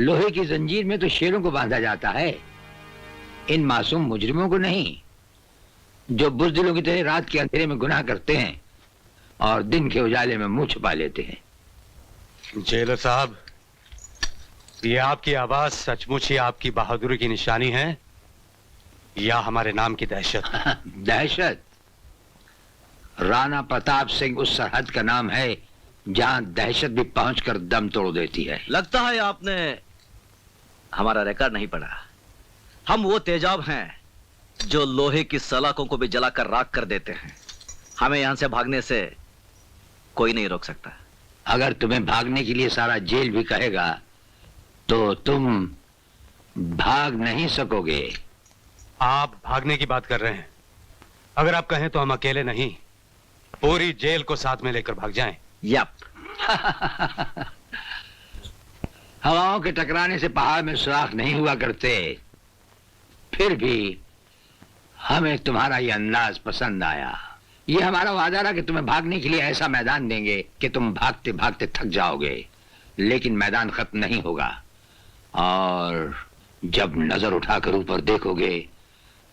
लोहे की जंजीर में तो शेरों को बांधा जाता है, इन मासूम मुजरिमों को नहीं, जो बुज़दिलों की तरह रात के अंधेरे में गुनाह करते हैं और दिन के उजाले में मुंह छुपा लेते हैं। जेलर साहब, ये आपकी आवाज सचमुच ही आपकी बहादुरी की निशानी है या हमारे नाम की दहशत? दहशत? राणा प्रताप सिंह उस सरहद का नाम है जहां दहशत भी पहुंचकर दम तोड़ देती है। लगता है आपने हमारा रिकॉर्ड नहीं पढ़ा। हम वो तेजाब हैं जो लोहे की सलाखों को भी जलाकर राख कर देते हैं। हमें यहां से भागने से कोई नहीं रोक सकता। अगर तुम्हें भागने के लिए सारा जेल भी कहेगा तो तुम भाग नहीं सकोगे। आप भागने की बात कर रहे हैं? अगर आप कहें तो हम अकेले नहीं, पूरी जेल को साथ में लेकर भाग जाएं। यप। हवाओं के टकराने से पहाड़ में सुराख नहीं हुआ करते, फिर भी हमें तुम्हारा ये अंदाज पसंद आया। ये हमारा वादा रहा कि तुम्हें भागने के लिए ऐसा मैदान देंगे कि तुम भागते भागते थक जाओगे, लेकिन मैदान खत्म नहीं होगा और जब नजर उठाकर ऊपर देखोगे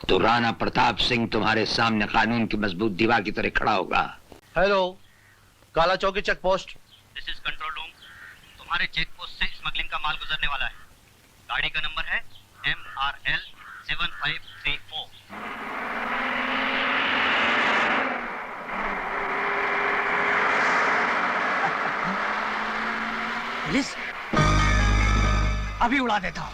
तो राणा प्रताप सिंह तुम्हारे सामने कानून की मजबूत दीवार की तरह खड़ा होगा। Hello, Kala Chowki check post. This is control room. तुम्हारे चेक पोस्ट से स्मगलिंग का माल गुजरने वाला है। गाड़ी का नंबर है MRL 7534। पुलिस अभी उड़ा देता हूं।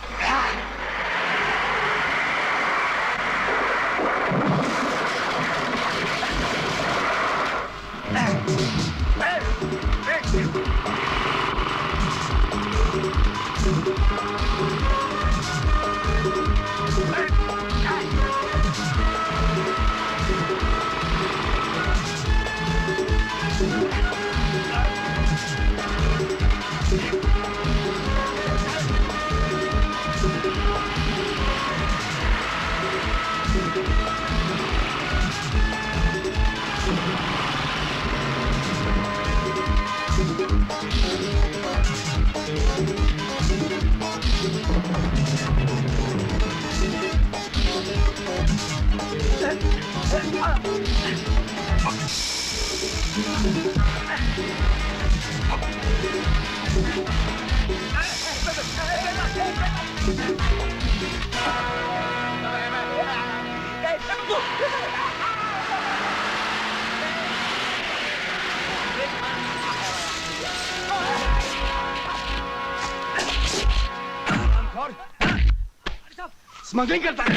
स्मगलिंग करता है।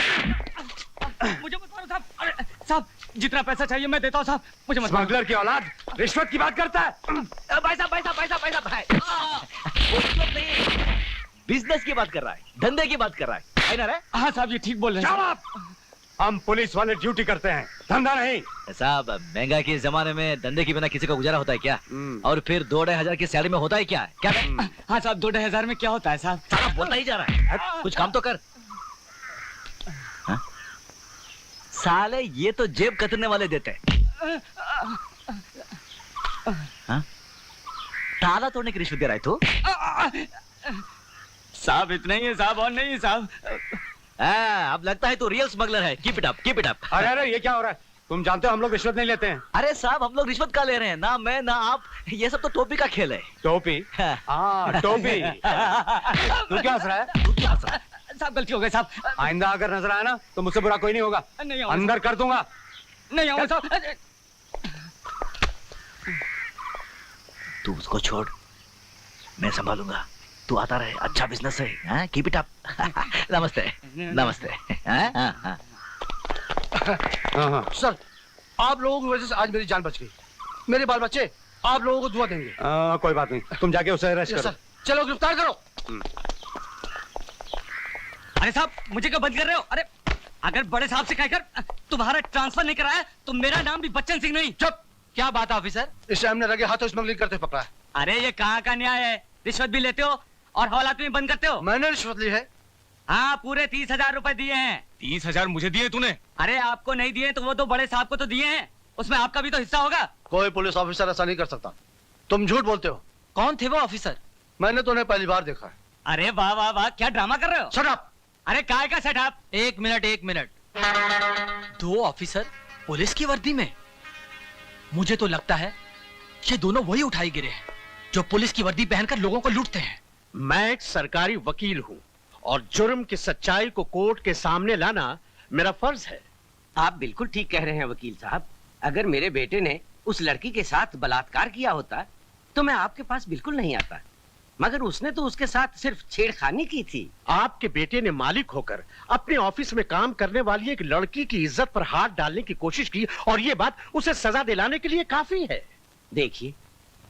मुझे मत मारो साहब। अरे साहब, जितना पैसा चाहिए मैं देता हूँ साहब, मुझे मत मारो। स्मगलर की औलाद रिश्वत की बात करता है। भाई साहब, भाई साहब, भाई साहब, भाई साहब, भाई रिश्वत नहीं, बिजनेस की बात कर रहा है, धंधे की बात कर रहा है ना रे? हाँ साहब, ये ठीक बोल रहे हैं। हम पुलिस वाले ड्यूटी करते हैं, धंधा नहीं। साहब, महंगाई के जमाने में धंधे के बिना किसी का गुजारा होता है क्या? और फिर 2-2.5 की सैलरी में होता है क्या? क्या हाँ साहब, 2-2,000 में क्या होता है साहब? सारा बोलता ही जा रहा है, कुछ काम तो कर। हाँ? साले ये तो जेब कतरने वाले देते हैं। हाँ? ताला तोड़ने की रिश्वत दे रहा है तू? साहब इतना ही है साहब, और नहीं है साहब। अब लगता है तू रियल स्मगलर है। Keep it up, keep it up. अरे अरे, ये क्या हो रहा है? तुम जानते हो हम लोग रिश्वत नहीं लेते हैं। अरे साहब, हम लोग रिश्वत का ले रहे हैं? ना मैं ना आप, ये सब तो टोपी का खेल है। टोपी? हाँ, टोपी। तू क्या हंस रहा है? तू क्या हंस रहा है? साहब गलती हो गई साहब। आइंदा अगर नजर आया ना तो मुझसे बुरा कोई नहीं होगा। नहीं अंदर कर दूंगा। नहीं आऊंगा साहब। तू उसको छोड़, मैं संभालूंगा। तू आता रहे, अच्छा बिजनेस है। Keep it up. नमस्ते। नमस्ते। हाँ। सर, आप लोगों की वजह से आज मेरी जान बच गई। मेरे बाल बच्चे आप लोगों को दुआ देंगे। कोई बात नहीं, तुम जाके उसे अरेस्ट करो। सर, चलो गिरफ्तार करो। अरे साहब, मुझे क्या बंद कर रहे हो? अरे अगर बड़े साहब से कहकर तुम्हारा ट्रांसफर नहीं कराया तो मेरा नाम भी बच्चन सिंह नहीं। चुप। क्या बात है ऑफिसर? इस टाइम ने लगे हाथों स्मगलिंग करते पकड़ा है। अरे ये कहाँ का न्याय है? रिश्वत भी लेते हो और हवालात में बंद करते हो। मैंने रिश्वत ली है। हाँ, पूरे 30,000 रुपए दिए हैं। 30,000 मुझे दिए तूने? अरे आपको नहीं दिए तो वो तो बड़े साहब को तो दिए हैं, उसमें आपका भी तो हिस्सा होगा। कोई पुलिस ऑफिसर ऐसा नहीं कर सकता। तुम झूठ बोलते हो। कौन थे वो ऑफिसर? मैंने तो उन्हें पहली बार देखा है। अरे वाह वाह वाह, क्या ड्रामा कर रहे हो? Shut up. अरे काय का सेटअप? एक मिनट। 2 ऑफिसर पुलिस की वर्दी में? मुझे तो लगता है ये दोनों वही उठाई गिरे हैं जो पुलिस की वर्दी पहनकर लोगों को लूटते हैं। मैं एक सरकारी वकील हूँ और जुर्म की सच्चाई को कोर्ट के सामने लाना मेरा फर्ज है। आप बिल्कुल ठीक कह रहे हैं वकील साहब। अगर मेरे बेटे ने उस लड़की के साथ बलात्कार किया होता तो मैं आपके पास बिल्कुल नहीं आता, मगर उसने तो उसके साथ सिर्फ छेड़खानी की थी। आपके बेटे ने मालिक होकर अपने ऑफिस में काम करने वाली एक लड़की की इज्जत पर हाथ डालने की कोशिश की और ये बात उसे सजा दिलाने के लिए काफी है। देखिए,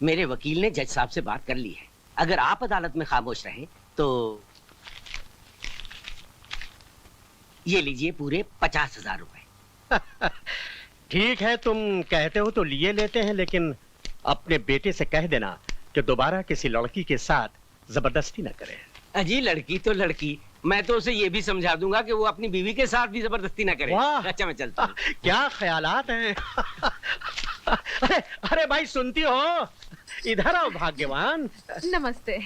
मेरे वकील ने जज साहब से बात कर ली है। अगर आप अदालत में खामोश रहें तो ये लीजिए पूरे 50,000 रुपए। ठीक है, तुम कहते हो तो लिए लेते हैं, लेकिन अपने बेटे से कह देना कि दोबारा किसी लड़की के साथ जबरदस्ती न करे। अजी लड़की तो लड़की, मैं तो उसे ये भी समझा दूंगा कि वो अपनी बीवी के साथ भी जबरदस्ती ना करे। वाह! अच्छा मैं चलता हूँ। क्या ख्यालात हैं। अरे अरे भाई सुनती हो, इधर आओ भाग्यवान। नमस्ते।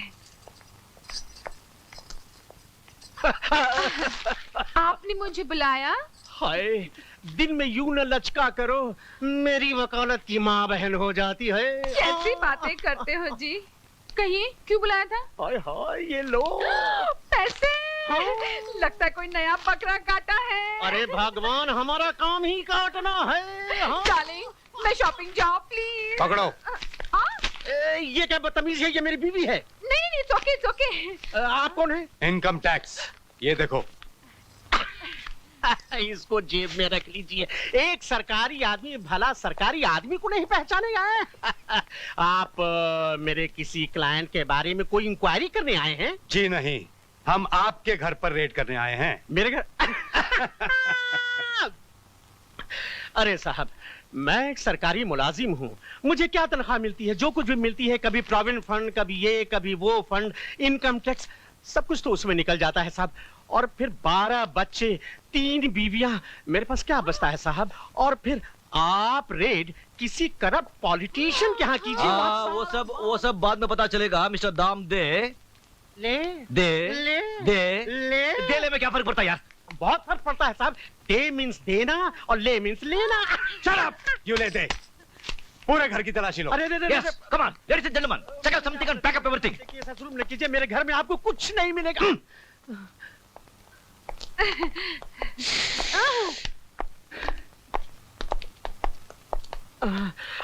आपने मुझे बुलाया? हाय, दिन में यूं न लचका करो, मेरी वकालत की माँ बहन हो जाती है। कैसी बातें करते हो जी? कहिए क्यों बुलाया था? हाय हाय, ये लो पैसे। लगता है कोई नया बकरा काटा है। अरे भगवान, हमारा काम ही काटना है। हाँ। डार्लिंग, मैं शॉपिंग जाऊँ प्लीज। पकड़ो। ये क्या बदतमीजी है, ये मेरी बीवी है। नहीं, it's okay। आप कौन है? इनकम टैक्स, ये देखो। इसको जेब में रख लीजिए। एक सरकारी आदमी भला सरकारी आदमी को नहीं पहचानेगा। आप मेरे किसी क्लाइंट के बारे में कोई इंक्वायरी करने आए हैं? जी नहीं, हम आपके घर पर रेड करने आए हैं। मेरे घर? अरे साहब, मैं एक सरकारी मुलाजिम हूँ। मुझे क्या तनख्वाह मिलती है? जो कुछ भी मिलती है, कभी प्रोविडेंट फंड, कभी ये कभी वो फंड, इनकम टैक्स, सब कुछ तो उसमें निकल जाता है साहब। और फिर 12 बच्चे, 3 बीवियां, मेरे पास क्या बचता है साहब? और फिर आप रेड किसी करप्ट पॉलिटिशियन के यहाँ कीजिए। वो सब बाद में पता चलेगा मिस्टर दाम दे ले दे ले दे ले दे ले में क्या फर्क पड़ता है यार? बहुत फर्क पड़ता है साहब। दे मीन्स देना और ले मीन्स लेना। Shut up! You ले दे। पूरे घर की तलाशी लो। अरे Yes, come on, ladies and gentlemen, check out something and pack up everything. देखिए, ऐसा जुल्म न कीजिए, मेरे घर में आपको कुछ नहीं मिलेगा।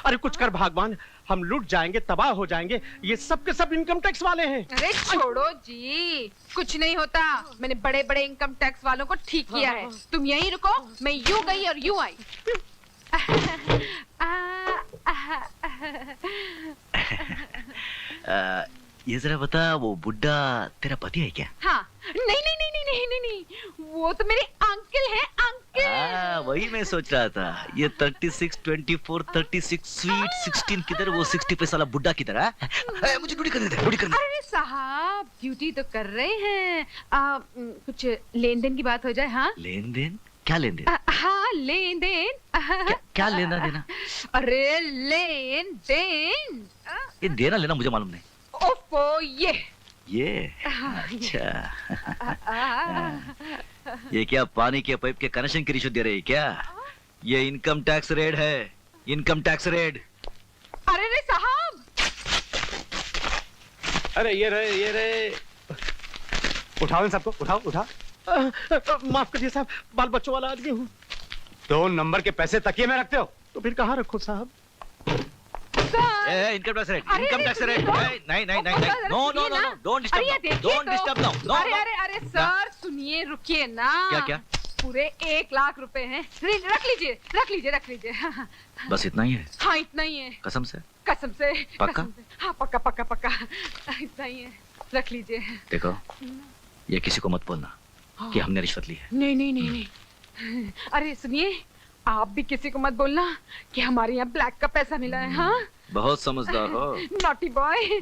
अरे कुछ कर भगवान, हम लूट जाएंगे, तबाह हो जाएंगे। ये सब के सब इनकम टैक्स वाले हैं। अरे छोड़ो जी, कुछ नहीं होता। मैंने बड़े बड़े इनकम टैक्स वालों को ठीक किया है। तुम यहीं रुको, मैं यूं गई और यूं आई। ये जरा बता, वो बुड्ढा तेरा पति है क्या? हाँ, नहीं, वो तो मेरे अंकल हैं, अंकल। वही मैं सोच रहा था, ये 36, 24, 36, स्वीट 16 किधर, वो 60 पैसा वाला बुड्ढा किधर है? मुझे ड्यूटी करने दे, ड्यूटी करने दे। अरे साहब, ड्यूटी तो कर रहे हैं। कुछ लेन देन की बात हो जाए। हाँ, लेन देन? क्या लेन देन? हाँ, लेन देन। क्या लेना देना? अरे लेन देन। ये देना लेना मुझे मालूम नहीं। ओफो, ये अच्छा। ये क्या पानी के पाइप के कनेक्शन की रिश्वत दे रही है क्या? ये इनकम टैक्स रेड है, इनकम टैक्स रेड। अरे रे साहब, अरे ये रहे। उठाओ इन सबको, उठा। माफ करिए साहब, बाल बच्चों वाला आदमी हूँ। 2 नंबर के पैसे तकिए में रखते हो? तो फिर कहाँ रखो साहब? Income tax raid, income tax raid. नहीं, नो, डोंट डिस्टर्ब नाउ। अरे सर सुनिए, रुकिए ना। क्या? पूरे 1 लाख रुपए हैं। रख लीजिए। बस इतना ही है? हाँ, इतना ही है। कसम से? पक्का? हाँ, पक्का। इतना ही है, रख लीजिए। देखो, ये किसी को मत बोलना कि हमने रिश्वत ली है। नहीं। अरे सुनिए, आप भी किसी को मत बोलना कि हमारे यहाँ ब्लैक का पैसा मिला है। हाँ, बहुत समझदार हो। Naughty boy.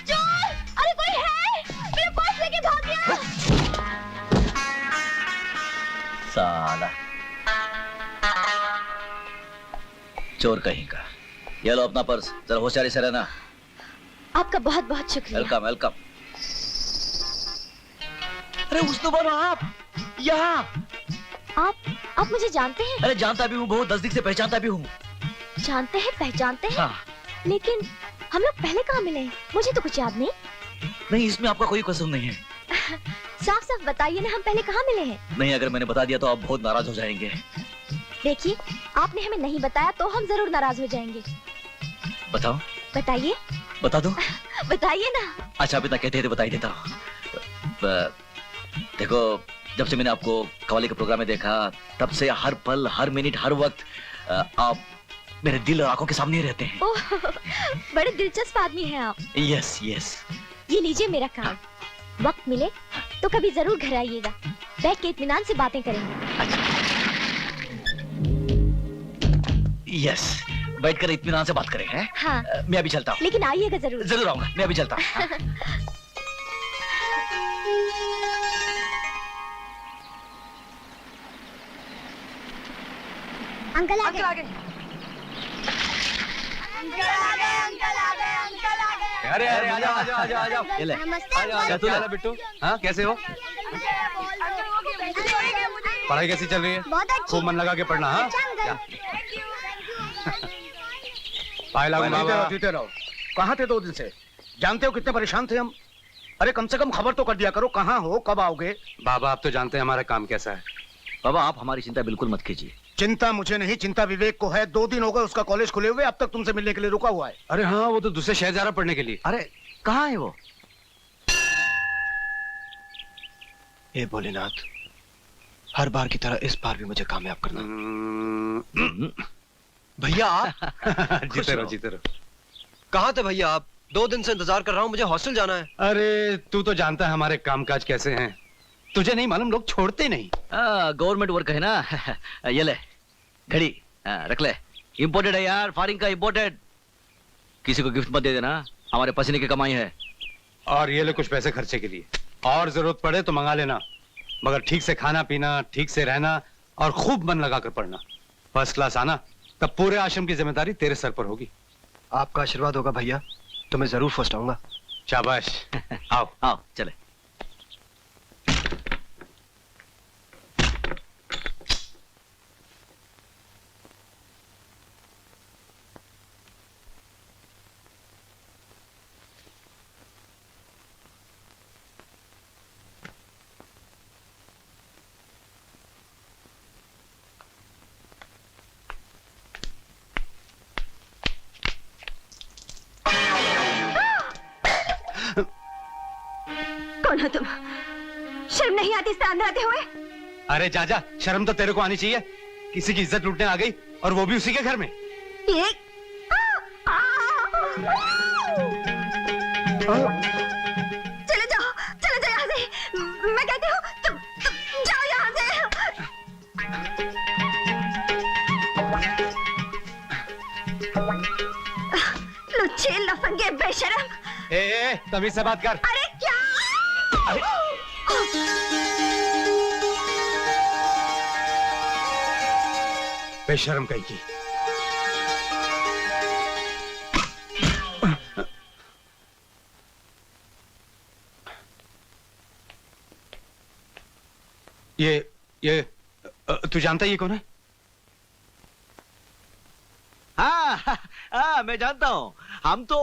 चोर! अरे कोई है? मेरा पर्स लेके भाग गया। साला चोर कहीं का। ये लो अपना पर्स, जरा होशियारी से रहना। आपका बहुत बहुत शुक्रिया। Welcome welcome. अरे उस्तुबानो आप यहाँ? आप मुझे जानते हैं? अरे जानता भी हूँ, बहुत नजदीक से पहचानता भी हूँ। जानते हैं, पहचानते हैं? हाँ। लेकिन हम लोग पहले कहाँ मिले हैं? मुझे तो कुछ याद नहीं। नहीं, इसमें आपका कोई कसूर नहीं है। साफ साफ बताइए ना, हम पहले कहाँ मिले हैं? नहीं, अगर मैंने बता दिया तो आप बहुत नाराज हो जाएंगे। देखिए, आपने हमें नहीं बताया तो हम जरूर नाराज हो जाएंगे। बताओ। बताइए। बता दो। बताइए ना। अच्छा, आप इतना कहते हैं तो बता ही देता हूँ। देखो, जब से मैंने आपको कव्वाली के प्रोग्राम में देखा, तब से हर पल, हर मिनट, हर वक्त आप मेरे दिल और आंखों के सामने रहते हैं। ओह, बड़े दिलचस्प आदमी हैं आप। Yes yes. ये लीजिए मेरा कार्ड। वक्त मिले तो कभी जरूर घर आइएगा, बैठ के इत्मीनान से बातें करेंगे। अच्छा। यस, बैठकर इत्मीनान से बात करें, हैं? हाँ। मैं अभी चलता हूँ। लेकिन आइएगा जरूर। जरूर आऊंगा, मैं अभी चलता हूँ। अंकल आ गए। अरे अरे आ जाओ आ जाओ आ जाओ आ जाओ। ये ले। नमस्ते क्या तू ले। बिट्टू? हाँ, कैसे हो? पढ़ाई कैसी चल रही है? बहुत अच्छी। खूब मन लगा के पढ़ना। हाँ, पाए लागू बाबा। जीते रहो। कहाँ थे 2 दिन से? जानते हो कितने परेशान थे हम? अरे कम से कम खबर तो कर दिया करो, कहाँ हो, कब आओगे? बाबा, आप तो जानते हैं हमारा काम कैसा है। बाबा, आप हमारी चिंता बिल्कुल मत कीजिए। चिंता मुझे नहीं, चिंता विवेक को है। 2 दिन हो गए उसका कॉलेज खुले हुए, अब तक तुमसे मिलने के लिए रुका हुआ है। अरे हाँ, वो तो दूसरे शहर जा रहा पढ़ने के लिए। अरे कहाँ है वो? हे भोलेनाथ, हर बार की तरह इस बार भी मुझे कामयाब करना। भैया आप? जीते रहो जीते रहो। कहाँ थे भैया आप? 2 दिन से इंतजार कर रहा हूँ, मुझे हॉस्टल जाना है। अरे तू तो जानता है हमारे कामकाज कैसे हैं। तुझे नहीं मालूम, लोग छोड़ते नहीं। गवर्नमेंट वर्क है ना। ये ले घड़ी, रख ले। इम्पोर्टेड है यार, फॉरेन का इम्पोर्टेड। किसी को गिफ्ट मत दे देना, हमारे पसीने की कमाई है। और ये ले कुछ पैसे खर्चे के लिए, और जरूरत पड़े तो मंगा लेना। मगर ठीक से खाना पीना, ठीक से रहना और खूब मन लगा कर पढ़ना। फर्स्ट क्लास आना, तब पूरे आश्रम की जिम्मेदारी तेरे सर पर होगी। आपका आशीर्वाद होगा भैया तो मैं जरूर फर्स्ट आऊंगा। शाबाश। आओ आओ चले। कौन हो तुम? शर्म नहीं आती इस तरह अंदर आते हुए? अरे जाजा, शर्म तो तेरे को आनी चाहिए। किसी की इज्जत लूटने आ गई, और वो भी उसी के घर में। ये चले जाओ यहाँ से। मैं कहती हूँ तुम जाओ यहाँ से। लुच्चे, लफंगे, बेशरम। ए, तमीज से बात कर। अरे क्या? बेशर्म कहीं की। ये तू जानता है ये कौन है? हाँ, मैं जानता हूँ। हम तो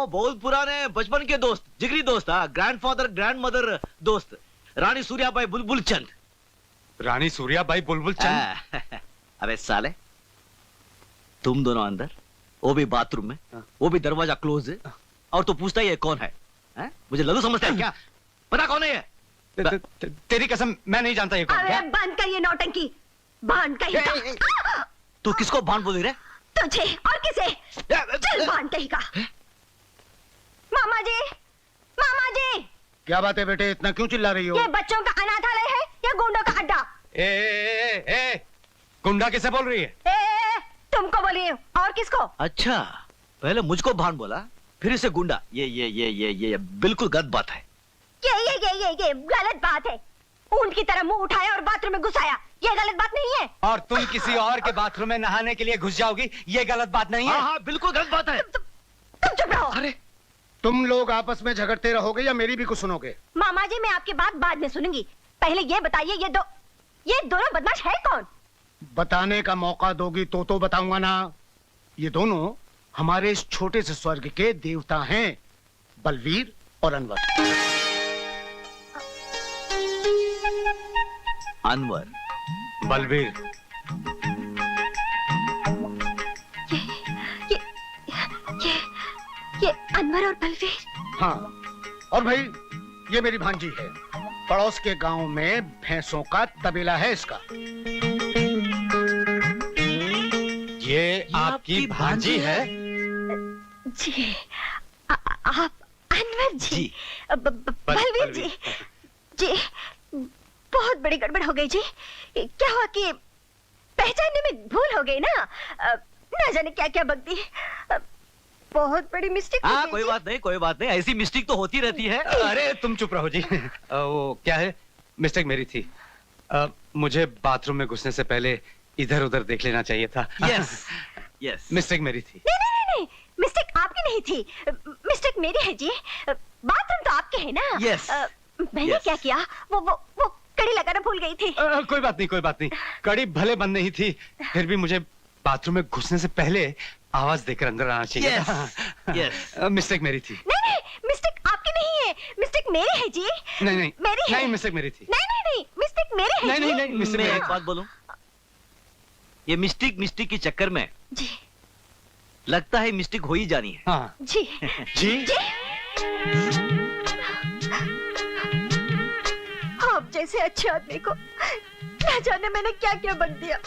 बहुत पुराने बचपन के दोस्त, जिगरी दोस्त। ग्रैंडफादर ग्रैंडमदर दोस्त, रानी सूर्याबाई बुलबुल चंद। रानी सूर्याबाई बुलबुल चंद? अबे साले, तुम दोनों अंदर, वो भी बाथरूम में, वो भी दरवाजा क्लोज है, और तो पूछता ही है कौन है? मुझे लल्लू समझता है क्या? पता कौन है ये? तेरी कसम, मैं नहीं जानता ये कौन है। अरे बंद कर ये नौटंकी, भान कहीं का। तू किसको भान बोल रही है? तुझे और किसे? चल भान कहीं का। मामा जी, मामा जी। क्या बात है बेटे, इतना क्यों चिल्ला रही हो? ये बच्चों का अनाथालय है या गुंडों का अड्डा? ए, गुंडा किसे बोल रही है? तुमको बोली, और किसको? अच्छा, पहले मुझको भान बोला, फिर इसे गुंडा। ये बिल्कुल गलत बात है। ये गलत बात है। ऊंट की तरह मुंह उठाया और बाथरूम में घुस आया, ये गलत बात नहीं है। और तुम किसी और के बाथरूम में नहाने के लिए घुस जाओगी, ये गलत बात नहीं है। हाँ बिल्कुल गलत बात है। तुम चुप रहो। अरे तुम लोग आपस में झगड़ते रहोगे या मेरी भी कुछ सुनोगे? मामा जी मैं आपकी बात बाद में सुनूंगी, पहले ये बताइए ये दोनों बदमाश है कौन? बताने का मौका दोगी तो बताऊंगा ना। ये दोनों हमारे इस छोटे से स्वर्ग के देवता हैं, बलवीर और अनवर। अनवर, बलवीर, ये अनवर और बलवीर। हाँ, और भाई ये मेरी भांजी है, पड़ोस के गांव में भैंसों का तबेला है इसका। ये आपकी भांजी है? जी आप अनवर जी, बलवीर जी। जी बहुत बड़ी गड़बड़ हो गई जी। क्या हुआ कि पहचानने में भूल हो गई ना, ना जाने क्या क्या बक दी, बहुत बड़ी मिस्टेक। हाँ कोई बात नहीं, ऐसी मिस्टेक तो होती रहती है। अरे तुम चुप रहो जी। वो क्या है, मिस्टेक मेरी थी। मुझे बाथरूम में घुसने से पहले इधर उधर देख लेना चाहिए था। यस मिस्टेक मेरी थी। नहीं, मिस्टेक आपकी नहीं थी, मिस्टेक मेरी है जी। बाथरूम तो आपके है ना। यस मैंने क्या किया, वो कड़ी लगाना भूल गई थी। कोई बात नहीं, कड़ी भले बंद नहीं थी, फिर भी मुझे बाथरूम में घुसने से पहले आवाज देकर अंदर आना चाहिए। यस मिस्टेक मेरी थी। नहीं, मिस्टेक आपकी नहीं है, मिस्टेक मेरी है जी। नहीं मेरी है। नहीं, मिस्टेक मेरी थी। नहीं, मिस्टेक मेरी है। नहीं, मिस्टेक मैं मेरी। एक बात बोलूं, ये मिस्टेक के चक्कर में जी लगता है मिस्टेक हो ही जानी है। हाँ। जी जी आप जैसे अच्छे आदमी को ना जाने मैंने क्या क्या बन दिया,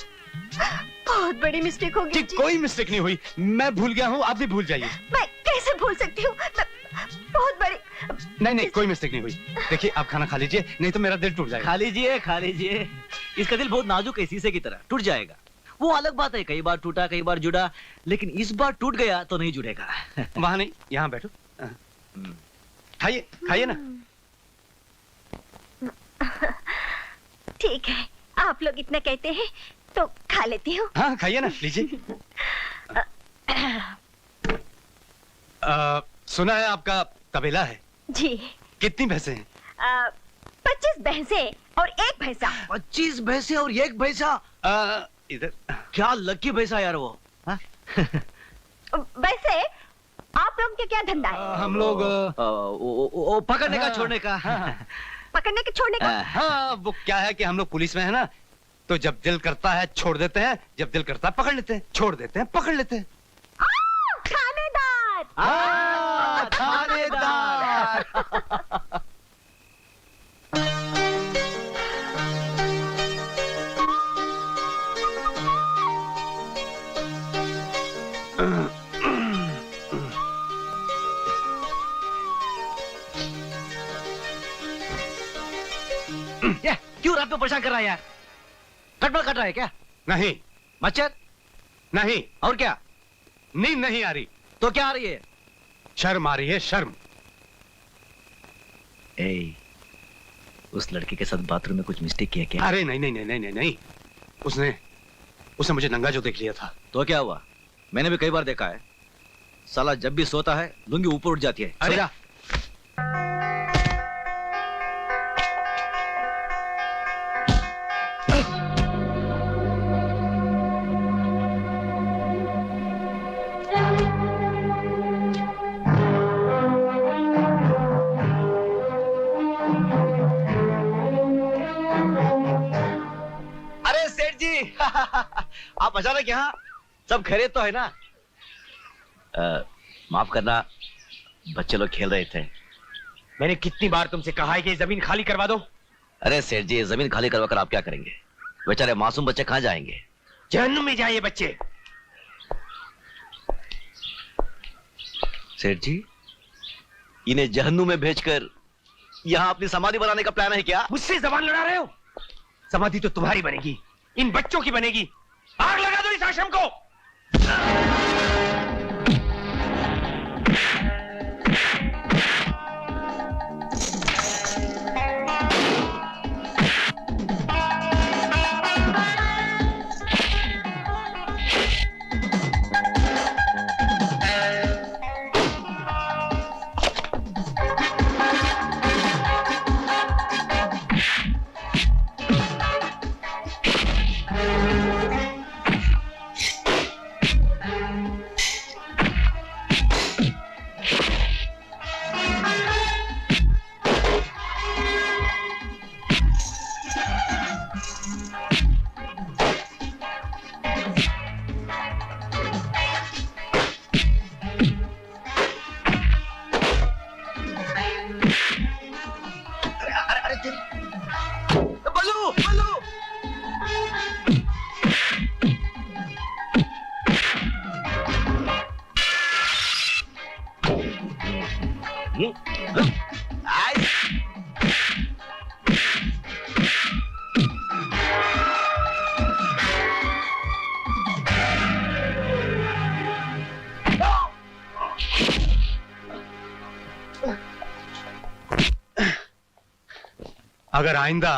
बहुत बड़ी मिस्टेक हो गई जी। कोई मिस्टेक नहीं हुई, मैं भूल गया हूँ, आप भी भूल जाइए। मैं कैसे भूल सकती हूँ, बहुत बड़ी। नहीं, कोई मिस्टेक नहीं हुई। देखिए आप खाना खा लीजिए, नहीं तो मेरा दिल टूट जाएगा। खा लीजिए। इसका दिल बहुत नाजुक है, शीशे की तरह टूट जाएगा। वो अलग बात है, कई बार टूटा कई बार जुड़ा, लेकिन इस बार टूट गया तो नहीं जुड़ेगा। वहां नहीं, यहाँ बैठो, खाइए ना। ठीक है, आप लोग इतना कहते हैं तो खा लेती हूँ। हाँ खाइए ना, लीजिए। सुना है आपका तबेला है? जी। कितनी भैंसे हैं? 25 भैंसे और 1 भैंसा। 25 भैंसे और 1 भैंसा? इधर क्या लकी भैंसा यार वो। वैसे आप लोग के क्या धंधा है? हम लोग पकड़ने का छोड़ने का। पकड़ने के छोड़ने का? हाँ, वो क्या है कि हम लोग पुलिस में है ना, तो जब दिल करता है छोड़ देते हैं, जब दिल करता है पकड़ लेते हैं, छोड़ देते हैं पकड़ लेते हैं। थानेदार। थानेदार। क्यों रात में परेशान कर रहा है यार? गड़बड़ कर रहा है क्या? नहीं। मच्छर? नहीं। और क्या? नींद नहीं आ रही। तो क्या आ रही है? शर्म आ रही है, शर्म। उस लड़की के साथ बाथरूम में कुछ मिस्टेक किया क्या? अरे नहीं, उसने मुझे नंगा जो देख लिया था। तो क्या हुआ? मैंने भी कई बार देखा है, साला जब भी सोता है लुंगी ऊपर उठ जाती है। अरे जा। आप अचानक यहाँ? सब खैरियत तो है ना? माफ करना, बच्चे लोग खेल रहे थे। मैंने कितनी बार तुमसे कहा है कि जमीन खाली करवा दो। अरे सेठ जी, जमीन खाली करवा कर आप क्या करेंगे? बेचारे मासूम बच्चे कहाँ जाएंगे? जहन्नुम में जाए बच्चे। सेठ जी, इन्हें जहन्नुम में भेजकर यहाँ अपनी समाधि बनाने का प्लान है क्या? मुझसे जबान लड़ा रहे हो? समाधि तो तुम्हारी बनेगी, इन बच्चों की बनेगी। आग लगा दो इस आश्रम को। अगर आइंदा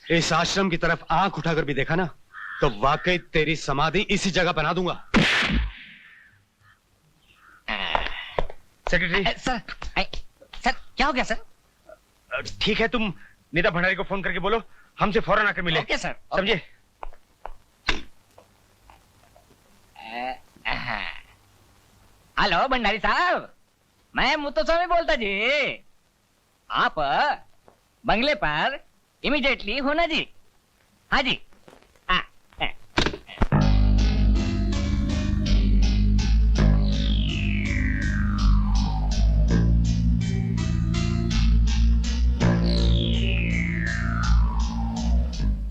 इस आश्रम की तरफ आंख उठाकर भी देखा ना तो वाकई तेरी समाधि इसी जगह बना दूंगा। सेक्रेटरी। सर सर क्या हो गया सर? ठीक है, तुम नीता भंडारी को फोन करके बोलो हमसे फौरन आकर मिले। Okay sir. समझे? हेलो भंडारी साहब, मैं मुत्तुस्वामी बोलता जी। आप बंगले पर इमीडिएटली होना जी। हाँ जी।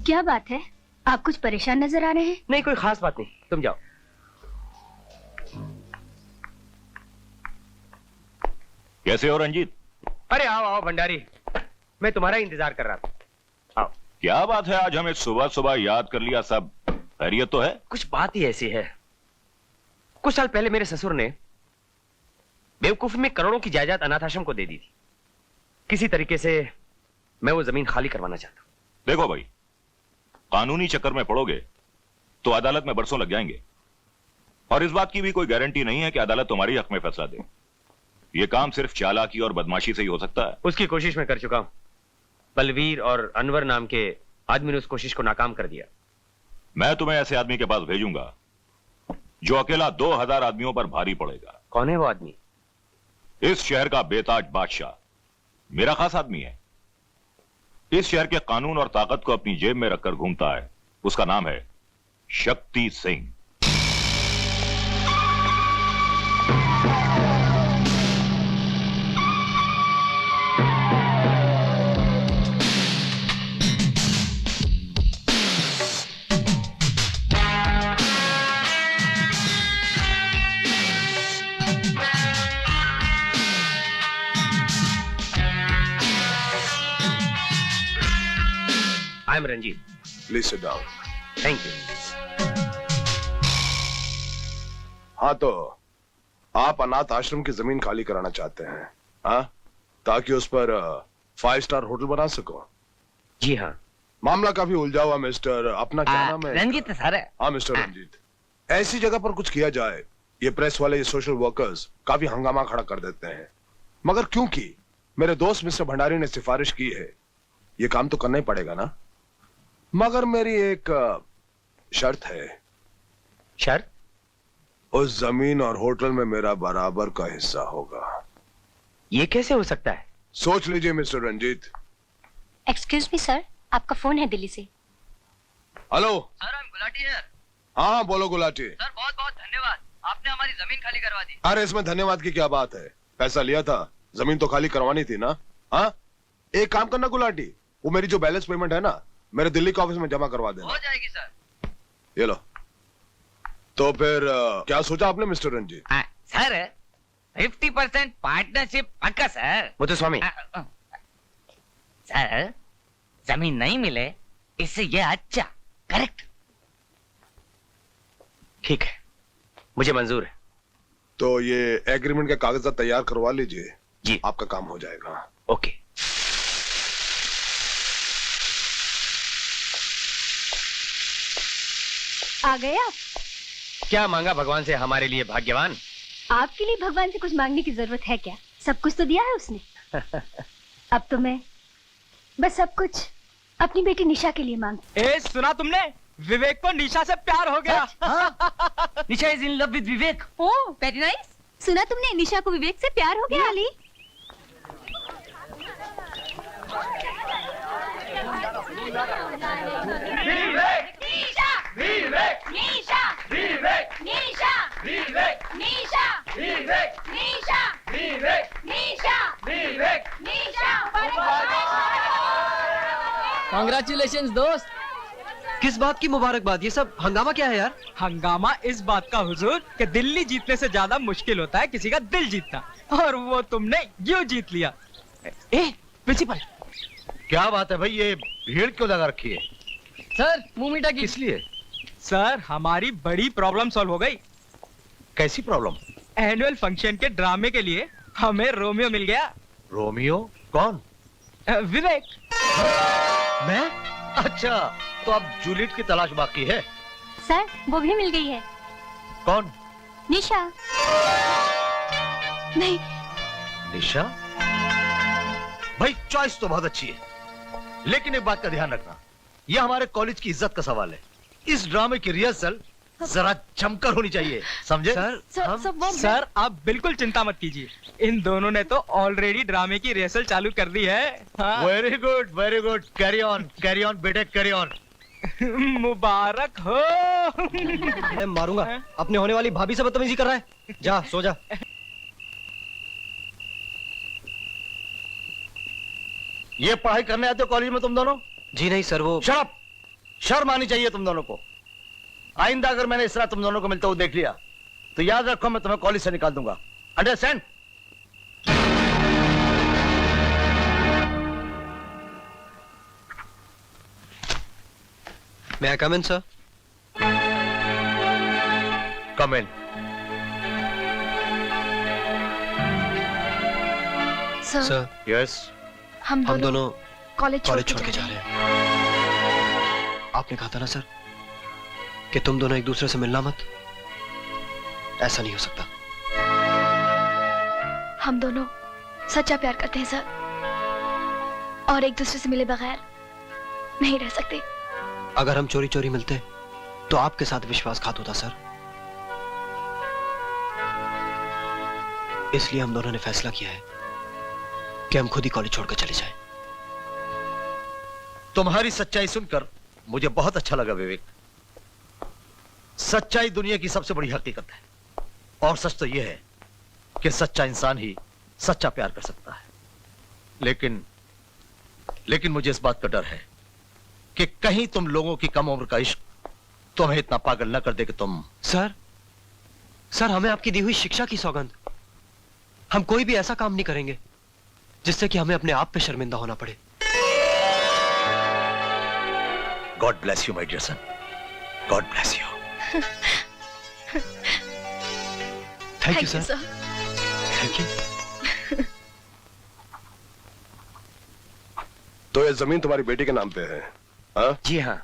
क्या बात है, आप कुछ परेशान नजर आ रहे हैं? नहीं, कोई खास बात नहीं, तुम जाओ। कैसे हो रंजीत? अरे आओ आओ भंडारी, मैं तुम्हारा इंतजार कर रहा था। आओ। क्या बात है, आज हमें सुबह सुबह याद कर लिया। सब खैरियत तो है? कुछ बात ही ऐसी है, कुछ साल पहले मेरे ससुर ने बेवकूफी में करोड़ों की जायदाद अनाथ आश्रम को दे दी थी। किसी तरीके से मैं वो जमीन खाली करवाना चाहता हूं। देखो भाई, कानूनी चक्कर में पड़ोगे तो अदालत में बरसों लग जाएंगे, और इस बात की भी कोई गारंटी नहीं है कि अदालत तुम्हारी हक में फैसला दे। यह काम सिर्फ चालाकी और बदमाशी से ही हो सकता है। उसकी कोशिश मैं कर चुका हूं। बलवीर और अनवर नाम के आदमी ने उस कोशिश को नाकाम कर दिया। मैं तुम्हें ऐसे आदमी के पास भेजूंगा जो अकेला 2000 आदमियों पर भारी पड़ेगा। कौन है वो आदमी? इस शहर का बेताज बादशाह, मेरा खास आदमी है। इस शहर के कानून और ताकत को अपनी जेब में रखकर घूमता है। उसका नाम है Shakti Singh. I am Ranjit. Please sit down. Thank you. हाँ, तो आप अनाथ आश्रम की जमीन खाली कराना चाहते हैं, हाँ? ताकि उस पर 5 स्टार होटल बना सको? जी हाँ। मामला काफी उलझा हुआ मिस्टर, अपना क्या नाम है? रंजीत सर। हाँ मिस्टर रंजीत, ऐसी जगह पर कुछ किया जाए, ये प्रेस वाले, ये सोशल वर्कर्स काफी हंगामा खड़ा कर देते हैं। मगर क्योंकि मेरे दोस्त मिस्टर भंडारी ने सिफारिश की है, ये काम तो करना ही पड़ेगा ना। मगर मेरी एक शर्त है। शर्त? उस जमीन और होटल में मेरा बराबर का हिस्सा होगा। ये कैसे हो सकता है? सोच लीजिए mister Ranjit. Excuse me sir, आपका फोन है दिल्ली से। हेलो सर, I'm गुलाटी है। हाँ बोलो गुलाटी। सर बहुत बहुत धन्यवाद, आपने हमारी जमीन खाली करवा दी। अरे इसमें धन्यवाद की क्या बात है, पैसा लिया था, जमीन तो खाली करवानी थी ना। हाँ, एक काम करना गुलाटी, वो मेरी जो बैलेंस पेमेंट है ना, मेरे दिल्ली के ऑफिस में जमा करवा देना। हो जाएगी सर। ये लो। तो फिर क्या सोचा आपने मिस्टर रंजीत? सर 50% पार्टनरशिप पक्का सर। मुत्तुस्वामी। सर जमीन नहीं मिले इससे ये अच्छा। करेक्ट। ठीक है, मुझे मंजूर है। तो ये एग्रीमेंट के कागजात तैयार करवा लीजिए जी, आपका काम हो जाएगा। ओके। आ गए आप? क्या मांगा भगवान से हमारे लिए भाग्यवान? आपके लिए भगवान से कुछ मांगने की जरूरत है क्या? सब कुछ तो दिया है उसने। अब तो मैं बस सब कुछ अपनी बेटी निशा के लिए मांग। सुना तुमने? विवेक को निशा से प्यार हो गया। Nisha is in love with Vivek. Oh very nice. सुना तुमने, निशा को विवेक से प्यार हो गया। अली विवेक, निशा, विवेक, निशा, विवेक, निशा, विवेक, निशा, विवेक, निशा, विवेक, निशा, विवेक, निशा। कांग्रेचुलेशंस दोस्त। किस बात की मुबारकबाद? ये सब हंगामा क्या है यार? हंगामा इस बात का हुजूर कि दिल्ली जीतने से ज्यादा मुश्किल होता है किसी का दिल जीतना, और वो तुमने यूं जीत लिया। प्रिंसिपल, क्या बात है भाई, ये भीड़ क्यों लगा रखी है? सर मुंह मीठा किस लिए? सर हमारी बड़ी प्रॉब्लम सॉल्व हो गई। कैसी प्रॉब्लम? एनुअल फंक्शन के ड्रामे के लिए हमें रोमियो मिल गया। रोमियो? कौन? विवेक। मैं? अच्छा, तो अब जूलियट की तलाश बाकी है। सर वो भी मिल गई है। कौन? निशा। नहीं। निशा? भाई चॉइस तो बहुत अच्छी है, लेकिन एक बात का ध्यान रखना, यह हमारे कॉलेज की इज्जत का सवाल है। इस ड्रामे की रिहर्सल जरा जमकर होनी चाहिए, समझे? सर आप बिल्कुल चिंता मत कीजिए, इन दोनों ने तो ऑलरेडी ड्रामे की रिहर्सल चालू कर दी है। Very good, very good. Carry on बेटे, कैरी ऑन। मुबारक हो। मैं मारूंगा। अपने होने वाली भाभी से बदतमीजी कर रहा है। जा सो जा। ये पढ़ाई करने आते हो कॉलेज में तुम दोनों? जी नहीं सर, वो शर्म, शर्म आनी चाहिए तुम दोनों को। आइंदा अगर मैंने इस तरह तुम दोनों को मिलते हुए देख लिया तो याद रखो, मैं तुम्हें कॉलेज से निकाल दूंगा। Understand? May I come in, sir? Come in. Sir, Yes. हम दोनों कॉलेज छोड़ के जा रहे हैं। आपने कहा था ना सर कि तुम दोनों एक दूसरे से मिलना मत। ऐसा नहीं हो सकता। हम दोनों सच्चा प्यार करते हैं सर, और एक दूसरे से मिले बगैर नहीं रह सकते। अगर हम चोरी चोरी मिलते तो आपके साथ विश्वासघात होता सर। इसलिए हम दोनों ने फैसला किया है कि हम खुद ही कॉलेज छोड़कर चले जाएं। तुम्हारी सच्चाई सुनकर मुझे बहुत अच्छा लगा विवेक। सच्चाई दुनिया की सबसे बड़ी हकीकत है, और सच तो यह है कि सच्चा इंसान ही सच्चा प्यार कर सकता है। लेकिन मुझे इस बात का डर है कि कहीं तुम लोगों की कम उम्र का इश्क तुम्हें इतना पागल न कर दे कि तुम। सर हमें आपकी दी हुई शिक्षा की सौगंध, हम कोई भी ऐसा काम नहीं करेंगे जिससे कि हमें अपने आप पे शर्मिंदा होना पड़े। God bless you my dear son, god bless you. Thank you sir. Thank you. तो ये जमीन तुम्हारी बेटी के नाम पे है? हाँ? जी हाँ,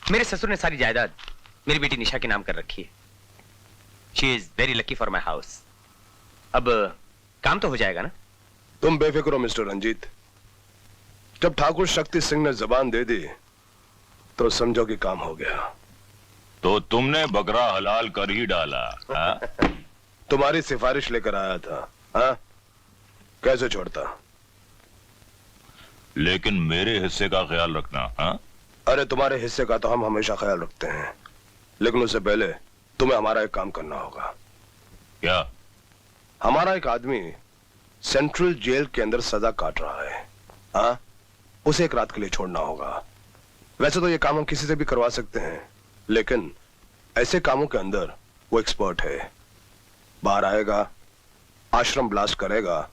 मेरे ससुर ने सारी जायदाद मेरी बेटी निशा के नाम कर रखी है। She is very lucky for my house. अब काम तो हो जाएगा ना? तुम बेफिक्र हो मिस्टर रंजीत। जब ठाकुर शक्ति सिंह ने जबान दे दी तो समझो कि काम हो गया। तो तुमने बकरा हलाल कर ही डाला। हाँ? तुम्हारी सिफारिश लेकर आया था। हाँ? कैसे छोड़ता? लेकिन मेरे हिस्से का ख्याल रखना। हाँ? अरे तुम्हारे हिस्से का तो हम हमेशा ख्याल रखते हैं, लेकिन उससे पहले तुम्हें हमारा एक काम करना होगा। क्या? हमारा एक आदमी सेंट्रल जेल के अंदर सजा काट रहा है। हाँ? उसे एक रात के लिए छोड़ना होगा। वैसे तो ये काम हम किसी से भी करवा सकते हैं, लेकिन ऐसे कामों के अंदर वो एक्सपर्ट है। बाहर आएगा, आश्रम ब्लास्ट करेगा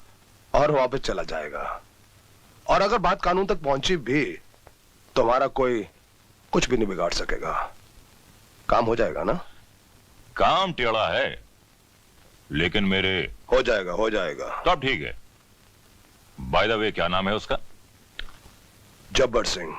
और वापस चला जाएगा। और अगर बात कानून तक पहुंची भी तो हमारा कोई कुछ भी नहीं बिगाड़ सकेगा। काम हो जाएगा ना? काम टेढ़ा है, लेकिन मेरे हो जाएगा, हो जाएगा। तब ठीक है। बाय द वे क्या नाम है उसका? जब्बर सिंह।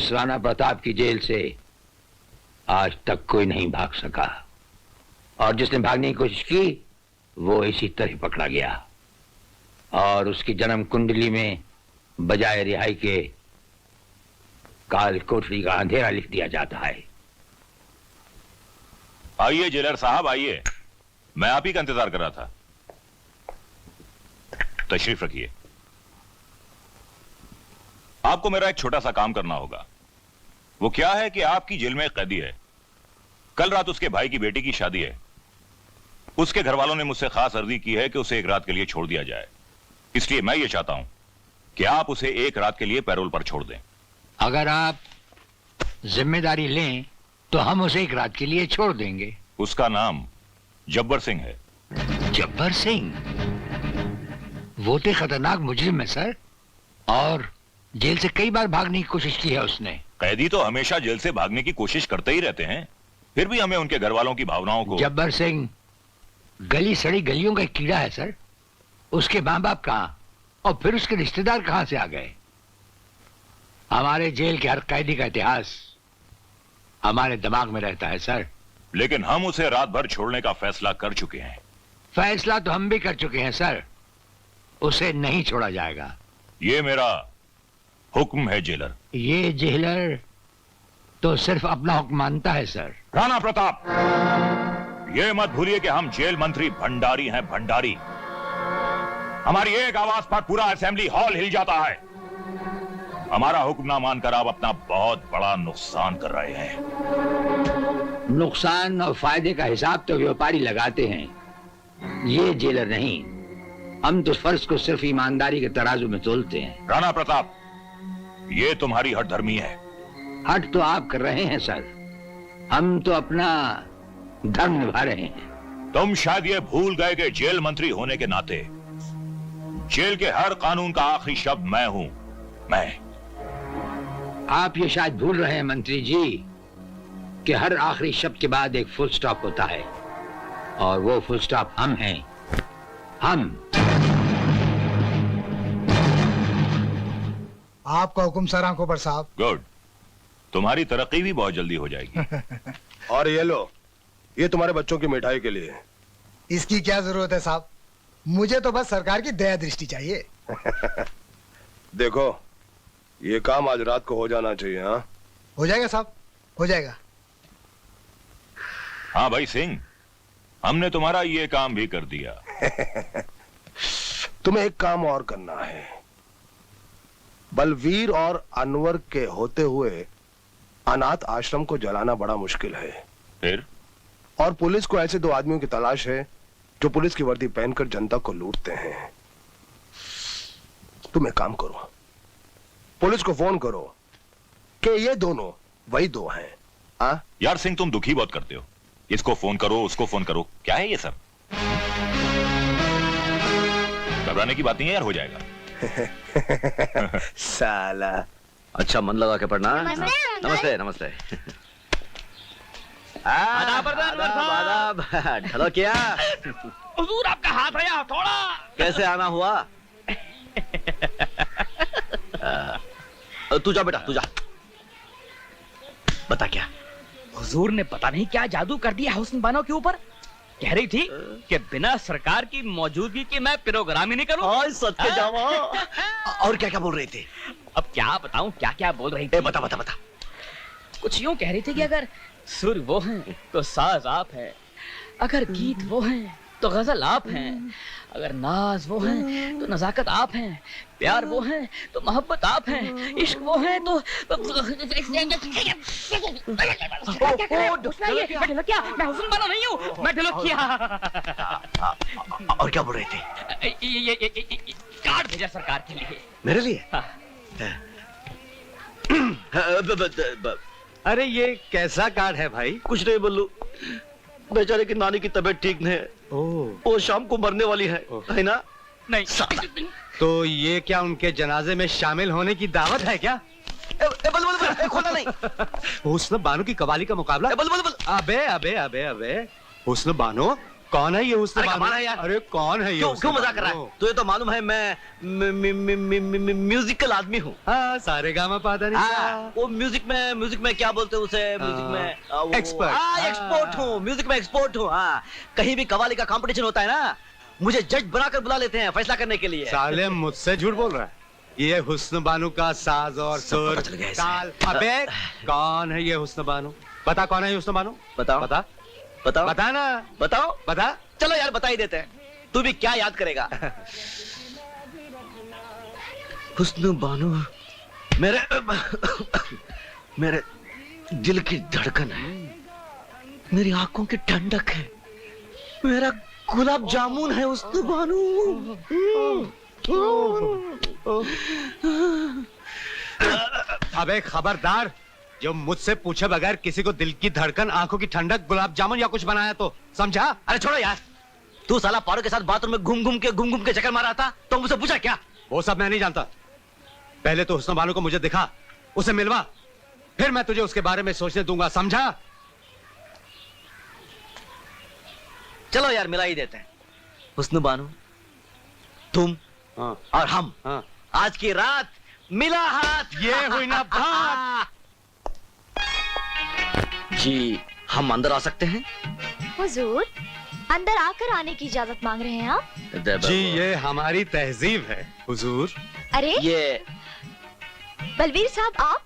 उस राणा प्रताप की जेल से आज तक कोई नहीं भाग सका, और जिसने भागने की कोशिश की वो इसी तरह पकड़ा गया, और उसकी जन्म कुंडली में बजाय रिहाई के काल कोठरी का अंधेरा लिख दिया जाता है। आइए जेलर साहब आइए, मैं आप ही का इंतजार कर रहा था। तशरीफ रखिए। आपको मेरा एक छोटा सा काम करना होगा। वो क्या है कि आपकी जेल में एक कैदी है, कल रात उसके भाई की बेटी की शादी है। उसके घर वालों ने मुझसे खास अर्जी की है कि उसे एक रात के लिए छोड़ दिया जाए, इसलिए मैं ये चाहता हूं कि आप उसे एक रात के लिए पैरोल पर छोड़ दें। अगर आप जिम्मेदारी लें तो हम उसे एक रात के लिए छोड़ देंगे। उसका नाम जब्बर सिंह है। जब्बर सिंह? वो तो खतरनाक मुजरिम है सर, और जेल से कई बार भागने की कोशिश की है उसने। कैदी तो हमेशा जेल से भागने की कोशिश करते ही रहते हैं, फिर भी हमें उनके घर वालों की भावनाओं को। जब्बर सिंह गली सड़ी गलियों का एक कीड़ा है सर। उसके माँ बाप कहाँ और फिर उसके रिश्तेदार कहां से आ गए? हमारे जेल के हर कैदी का इतिहास हमारे दिमाग में रहता है सर। लेकिन हम उसे रात भर छोड़ने का फैसला कर चुके हैं। फैसला तो हम भी कर चुके हैं सर, उसे नहीं छोड़ा जाएगा। ये मेरा हुक्म है जेलर। ये जेलर तो सिर्फ अपना हुक्म मानता है सर। राणा प्रताप, ये मत भूलिए कि हम जेल मंत्री भंडारी हैं, भंडारी। हमारी एक आवाज पर पूरा असेंबली हॉल हिल जाता है। हमारा हुक्म ना मानकर आप अपना बहुत बड़ा नुकसान कर रहे हैं। नुकसान और फायदे का हिसाब तो व्यापारी लगाते हैं, ये जेलर नहीं। हम तो फर्ज को सिर्फ ईमानदारी के तराजू में तोलते हैं। राणा प्रताप, ये तुम्हारी हठधर्मी है। हट तो आप कर रहे हैं सर, हम तो अपना धर्म निभा रहे हैं। तुम शायद ये भूल गए कि जेल मंत्री होने के नाते जेल के हर कानून का आखिरी शब्द मैं हूं। मैं। आप ये शायद भूल रहे हैं मंत्री जी कि हर आखिरी शब्द के बाद एक फुल स्टॉप होता है, और वो फुल स्टॉप हम हैं। हम। आपका हुक्म सर आंखों पर साहब। गुड, तुम्हारी तरक्की भी बहुत जल्दी हो जाएगी। और ये लो, ये तुम्हारे बच्चों की मिठाई के लिए। इसकी क्या जरूरत है साहब, मुझे तो बस सरकार की दया दृष्टि चाहिए। देखो, ये काम आज रात को हो जाना चाहिए। हाँ, हो जाएगा साहब, हो जाएगा। हाँ भाई सिंह, हमने तुम्हारा ये काम भी कर दिया। तुम्हें एक काम और करना है। बलवीर और अनवर के होते हुए अनाथ आश्रम को जलाना बड़ा मुश्किल है। फिर? और पुलिस को ऐसे दो आदमियों की तलाश है जो पुलिस की वर्दी पहनकर जनता को लूटते हैं। तुम एक काम करो, पुलिस को फोन करो कि ये दोनों वही दो हैं। हाँ? यार सिंह, तुम दुखी बहुत करते हो। इसको फोन करो, उसको फोन करो, क्या है ये सब? घबराने की बात नहीं है यार, हो जाएगा। साला। अच्छा, मन लगा के पढ़ना। नमस्ते नमस्ते। आदाब। हेलो, क्या हुजूर आपका हाथ है थोड़ा। कैसे आना हुआ? तू जा बेटा, तू जा। बता क्या? हुजूर ने पता नहीं क्या जादू कर दिया हुस्न बानो के ऊपर। कह रही थी कि बिना सरकार की मौजूदगी के मैं प्रोग्राम ही नहीं करूं। सच के जावा। और क्या क्या बोल रही थी? अब क्या बताऊं क्या क्या बोल रही थी। बता बता बता। कुछ यूं कह रही थी कि अगर सुर वो हैं तो साज आप हैं, अगर गीत वो हैं तो गजल आप हैं, अगर नाज वो हैं तो नजाकत आप हैं, प्यार वो हैं तो मोहब्बत आप हैं, इश्क वो हैं तो ढोलकिया। मैं हुस्न बानो नहीं हूँ, मैं ढोलकिया। और क्या बोल रहे थे? ये कार्ड भेजा सरकार के लिए। मेरे लिए? अरे ये कैसा कार्ड है भाई? कुछ नहीं बल्लू, बेचारे की नानी की तबीयत ठीक नहीं है, वो शाम को मरने वाली है ना? नहीं। तो ये क्या उनके जनाजे में शामिल होने की दावत है क्या? खोला नहीं। हुस्न बानो की कवाली का मुकाबला। अबे अबे अबे अबे, हुस्न बानो कौन है ये हुस्न अरे बानो? कमाल है यार। अरे कौन है ये क्यों हुस्न क्यों मजाक कर रहा बानो? है? तुझे तो मालूम है मैं म्यूजिकल आदमी हूँ। हाँ, सारे गामा पादा नहीं हाँ, वो म्यूजिक में क्या बोलते हैं उसे? म्यूजिक में एक्सपर्ट। एक्सपोर्ट हूँ, म्यूजिक में एक्सपोर्ट हूँ। हाँ, कहीं भी कव्वाली का कंपटीशन होता है ना, मुझे जज बनाकर बुला लेते हैं फैसला करने के लिए। साले मुझसे झूठ बोल रहा है। ये हुस्न बानो का साज और सुर ताल। अबे कौन है ये हुस्न बानो? बता कौन है ये हुस्न बानो? बताओ बता बताओ बता ना। बताओ बता। चलो यार बता ही देते हैं। तू भी क्या याद करेगा? हुस्न बानो मेरे दिल की धड़कन है, मेरी आंखों की ठंडक है, मेरा गुलाब जामुन है हुस्न बानो। अबे खबरदार, जो मुझसे पूछे बगैर किसी को दिल की धड़कन, आंखों की ठंडक, गुलाब जामुन या कुछ बनाया तो समझा? अरे छोड़ो यार, तू साला पारो के साथ बाथरूम में घूम घूम के चक्कर मारा था, तो मुझसे पूछा क्या? वो सब मैं नहीं जानता। पहले तो हुस्न बानो को मुझे दिखा, उसे मिलवा, फिर मैं तुझे उसके बारे में सोचने दूंगा, समझा? चलो यार मिला ही देते हैं। हुस्न बानो, तुम और हम आज की रात मिला हाथ। ये हुई ना बात। जी हम अंदर आ सकते हैं? हुजूर, अंदर आकर आने की इजाजत मांग रहे हैं आप? जी ये हमारी तहजीब है हुजूर। अरे ये बलवीर साहब आप?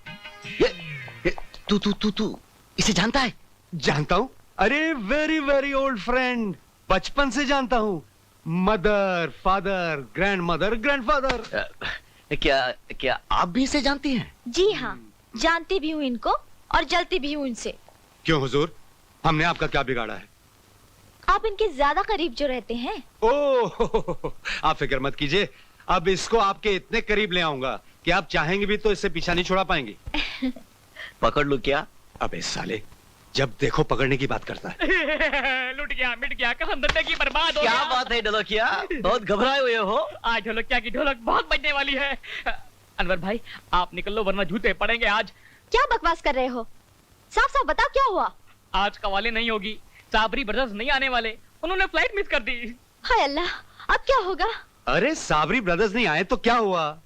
तू इसे जानता है? जानता हूँ। अरे वेरी वेरी ओल्ड फ्रेंड, बचपन से जानता हूँ। Mother, father, grand mother, grandfather. क्या आप भी इसे जानती हैं? जी हाँ, जानती भी हूँ इनको और जलती भी हूँ इनसे। क्यों हुजूर, हमने आपका क्या बिगाड़ा है? आप इनके ज्यादा करीब जो रहते हैं। ओह, आप फिक्र मत कीजिए, अब इसको आपके इतने करीब ले आऊंगा कि आप चाहेंगे भी तो इससे पीछा नहीं छुड़ा पाएंगे। पकड़ लूं क्या? अबे साले, जब देखो पकड़ने की बात करता है। लुट गया, मिट गया, कसम जिंदगी बर्बाद हो क्या गया। बात है ढोलकिया, बहुत घबराए हुए हो? आज ढोलकिया की ढोलक बहुत बजने वाली है। अनवर भाई आप निकल लो वरना जूते पड़ेंगे आज। क्या बकवास कर रहे हो? साफ साफ बताओ क्या हुआ? आज कवाली नहीं होगी, साबरी ब्रदर्स नहीं आने वाले, उन्होंने फ्लाइट मिस कर दी। हाय अल्लाह, अब क्या होगा? अरे साबरी ब्रदर्स नहीं आए तो क्या हुआ?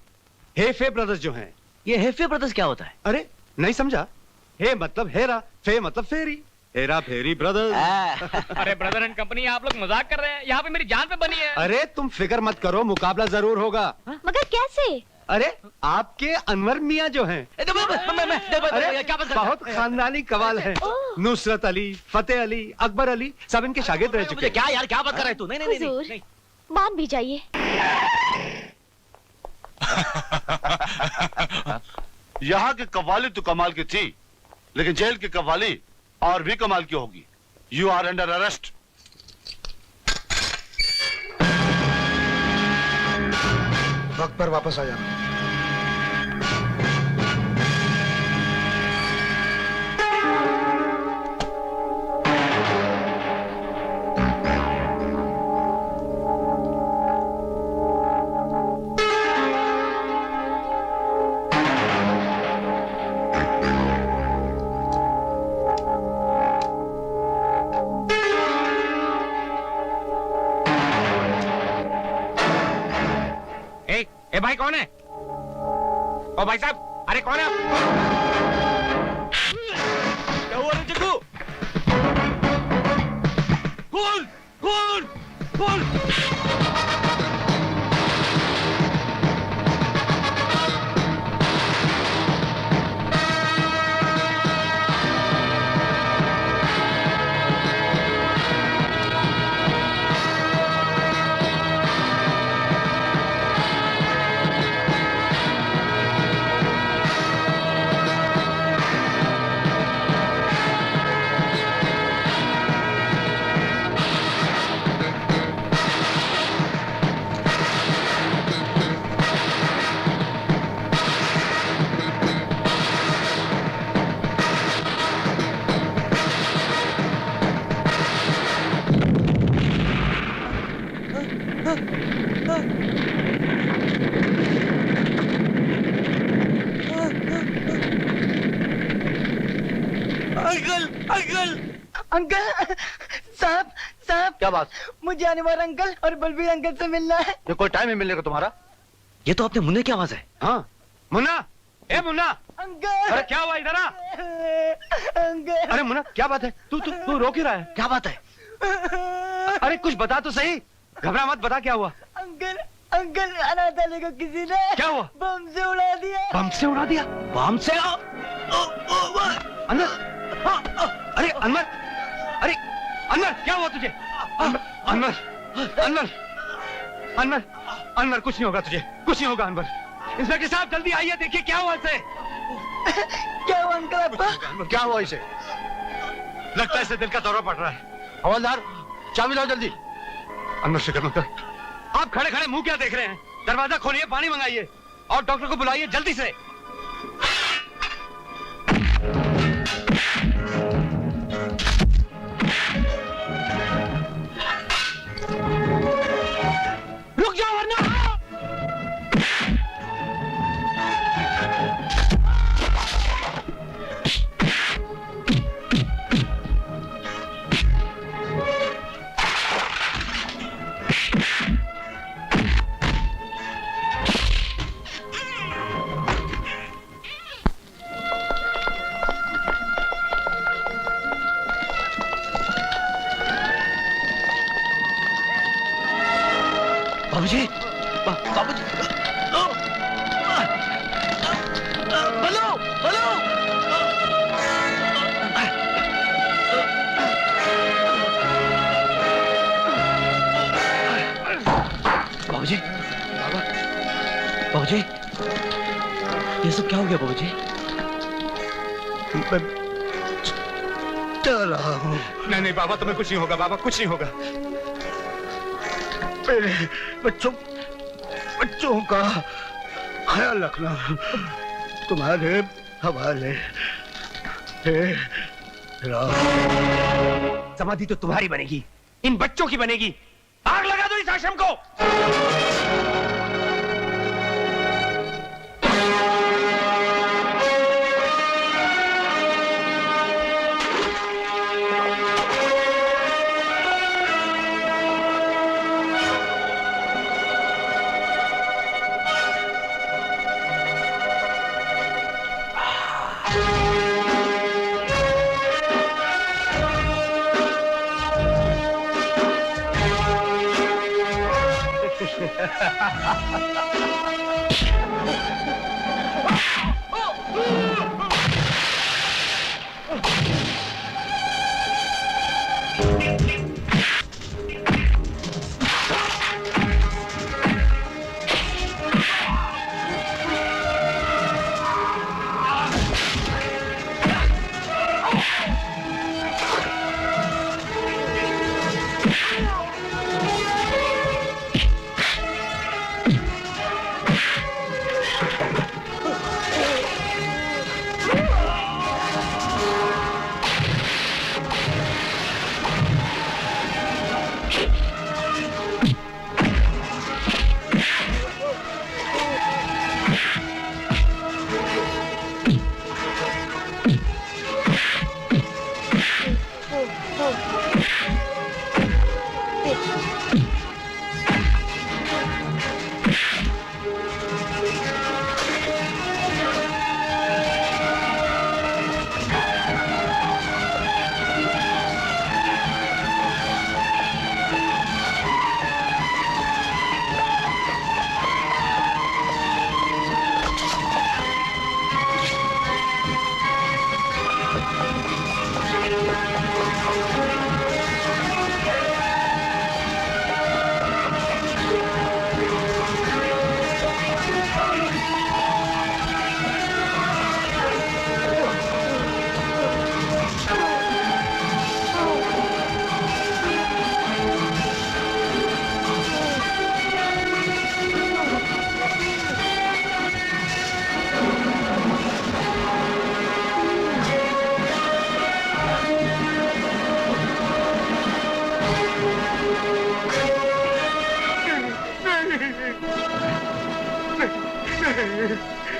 हेफे ब्रदर्स जो हैं। ये हेफे ब्रदर्स क्या होता है? अरे नहीं समझा? हे मतलब हेरा, फे मतलब फेरी, हेरा फेरी ब्रदर्स। अरे ब्रदर एंड कंपनी आप लोग मजाक कर रहे हैं, यहाँ पे मेरी जान पे बनी है। अरे तुम फिक्र मत करो, मुकाबला जरूर होगा। मगर कैसे? अरे आपके अनवर मियाँ जो हैं, अरे बहुत खानदानी कवाल हैं। नुसरत अली, फतेह अली, अकबर अली, सब इनके शागिर्द रह चुके हैं। क्या यार क्या बात कर रहे तू? नहीं हुजूर, मान भी जाइए। यहाँ की कव्वाली तो कमाल की थी, लेकिन जेल की कव्वाली और भी कमाल की होगी। You are under arrest. वक्त पर वापस आ जाना। ए भाई कौन है? ओ भाई साहब, अरे कौन है आप? क्या हुआ रे चिकू? खोल खोल खोल। अंकल अंकल अंकल साहब साहब क्या बात? मुझे अनवर अंकल और बलबीर अंकल से मिलना है। ये कोई टाइम है मिलने का तुम्हारा? ये तो अपने मुन्ने की आवाज है। हाँ मुन्ना, ए मुन्ना, अंकल। अरे क्या हुआ इधर आ? अंकल। अरे मुन्ना क्या बात है? तू रो क्यों रहा है? क्या बात है? अरे कुछ बता तो सही, घबरा मत, बता क्या हुआ? अंकल अंकल अनाथ आलय को किसी ने क्या हुआ? बम से उड़ा दिया। बम से उड़ा दिया? बम से? अनवर, अरे अनवर, अरे अनवर क्या हुआ तुझे? अनवर, अनवर, अनवर, अनवर कुछ नहीं होगा तुझे, कुछ नहीं होगा अनवर। इंस्पेक्टर साहब जल्दी आइए, देखिए क्या हुआ इसे। क्या हुआ अंकल आपको? क्या हुआ इसे? लगता है इसे दिल का दौरा पड़ रहा है। हवलदार चाबी लाओ जल्दी। अनवर फिक्र मत कर, आप खड़े खड़े मुंह क्या देख रहे हैं? दरवाजा खोलिए, पानी मंगाइए और डॉक्टर को बुलाइए जल्दी से। रुक जाओ वरना। बाबूजी, बाबूजी, बलो, बलो। बाबूजी, बाबूजी, ये सब क्या हो गया बाबूजी? चल रहा हूँ। नहीं नहीं बाबा, तुम्हें कुछ नहीं होगा बाबा, कुछ नहीं होगा। मेरे बच्चों का ख्याल रखना, तुम्हारे हवाले। समाधि तो तुम्हारी बनेगी, इन बच्चों की बनेगी। आग लगा दो इस आश्रम को।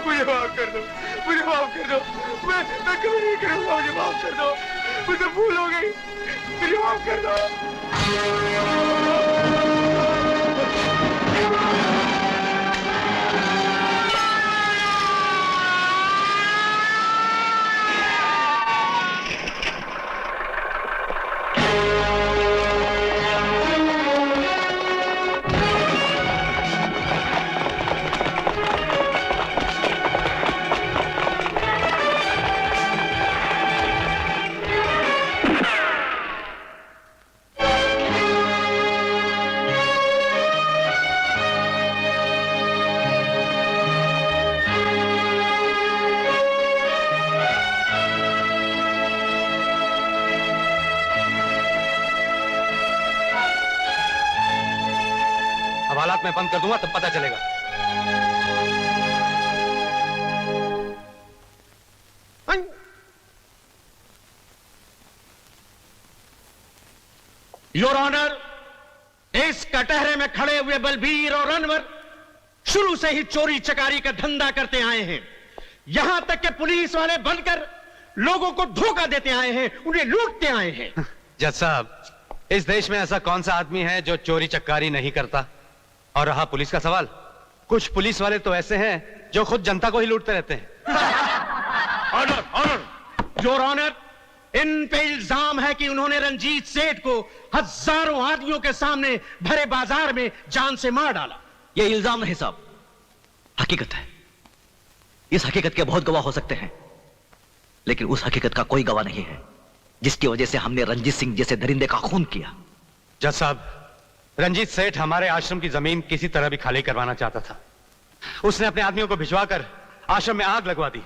मुझे माफ कर दो, मुझे माफ कर दो। मैं कभी नहीं करूंगा, मुझे माफ कर दो। मुझे भूल हो गई, मुझे माफ कर दो। मैं बंद कर दूंगा तब पता चलेगा। योर ऑनर, इस कटहरे में खड़े हुए बलबीर और अनवर शुरू से ही चोरी चकारी का धंधा करते आए हैं। यहां तक कि पुलिस वाले बनकर लोगों को धोखा देते आए हैं, उन्हें लूटते आए हैं। जज साहब, इस देश में ऐसा कौन सा आदमी है जो चोरी चकारी नहीं करता? और रहा पुलिस का सवाल, कुछ पुलिस वाले तो ऐसे हैं जो खुद जनता को ही लूटते रहते हैं। ऑनर, ऑनर, योर ऑनर, इन पे इल्जाम है कि उन्होंने रंजीत सेठ को हजारों आदमियों के सामने भरे बाजार में जान से मार डाला। यह इल्जाम नहीं साहब, हकीकत है। इस हकीकत के बहुत गवाह हो सकते हैं, लेकिन उस हकीकत का कोई गवाह नहीं है जिसकी वजह से हमने रंजीत सिंह जैसे दरिंदे का खून किया। जज साहब, रंजीत सेठ हमारे आश्रम की जमीन किसी तरह भी खाली करवाना चाहता था। उसने अपने आदमियों को भिजवाकर आश्रम में आग लगवा दी,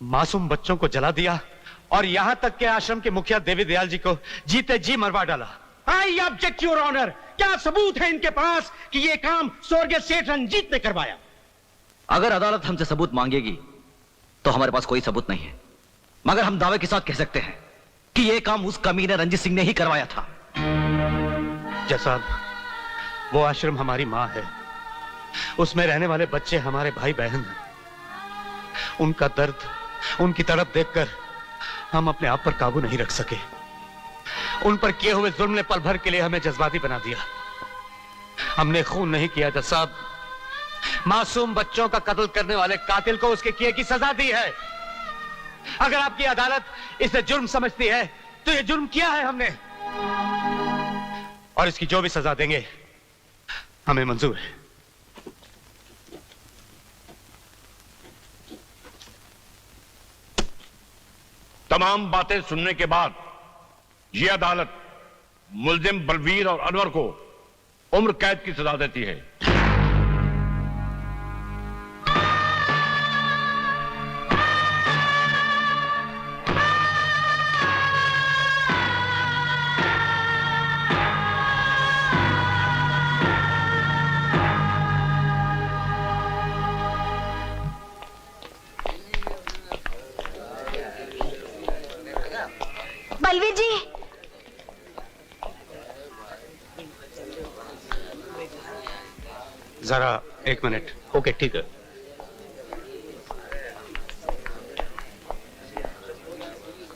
मासूम बच्चों को जला दिया और यहां तक के आश्रम के मुखिया देवी दयाल जी को जीते जी मरवा डाला। आई ऑब्जेक्ट योर ऑनर, क्या सबूत है इनके पास कि यह काम स्वर्गीय सेठ रंजीत ने करवाया? अगर अदालत हमसे सबूत मांगेगी तो हमारे पास कोई सबूत नहीं है, मगर हम दावे के साथ कह सकते हैं कि यह काम उस कमीने रंजीत सिंह ने ही करवाया था। जज साहब, वो आश्रम हमारी मां है, उसमें रहने वाले बच्चे हमारे भाई बहन हैं। उनका दर्द, उनकी तड़प देखकर हम अपने आप पर काबू नहीं रख सके। उन पर किए हुए जुल्म ने पल भर के लिए हमें जज्बाती बना दिया। हमने खून नहीं किया जज साहब, मासूम बच्चों का कत्ल करने वाले कातिल को उसके किए की सजा दी है। अगर आपकी अदालत इसे जुर्म समझती है तो ये जुर्म किया है हमने, और इसकी जो भी सजा देंगे हमें मंजूर है। तमाम बातें सुनने के बाद यह अदालत मुल्जिम बलवीर और अनवर को उम्र कैद की सजा देती है। बलवीर जी, जरा एक मिनट। ओके, ठीक है।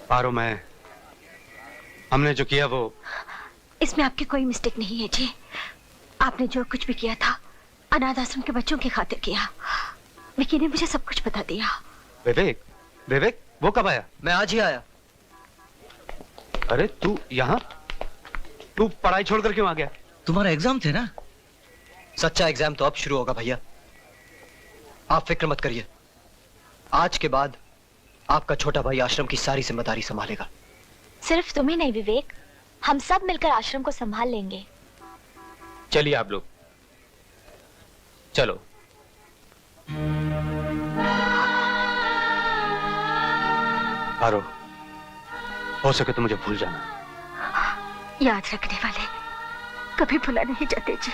पारो, हमने जो किया वो, इसमें आपकी कोई मिस्टेक नहीं है जी। आपने जो कुछ भी किया था अनाथ आश्रम के बच्चों की खातिर किया। विकी ने मुझे सब कुछ बता दिया। विवेक, विवेक वो कब आया? मैं आज ही आया। अरे तू यहाँ, तू पढ़ाई छोड़कर क्यों आ गया? तुम्हारा एग्जाम थे ना? सच्चा एग्जाम तो अब शुरू होगा भैया, आप फिक्र मत करिए। आज के बाद आपका छोटा भाई आश्रम की सारी जिम्मेदारी संभालेगा। सिर्फ तुम्हें नहीं विवेक, हम सब मिलकर आश्रम को संभाल लेंगे। चलिए आप लोग, चलो। पारो, हो सके तो मुझे भूल जाना। याद रखने वाले कभी भुला नहीं जाते जी।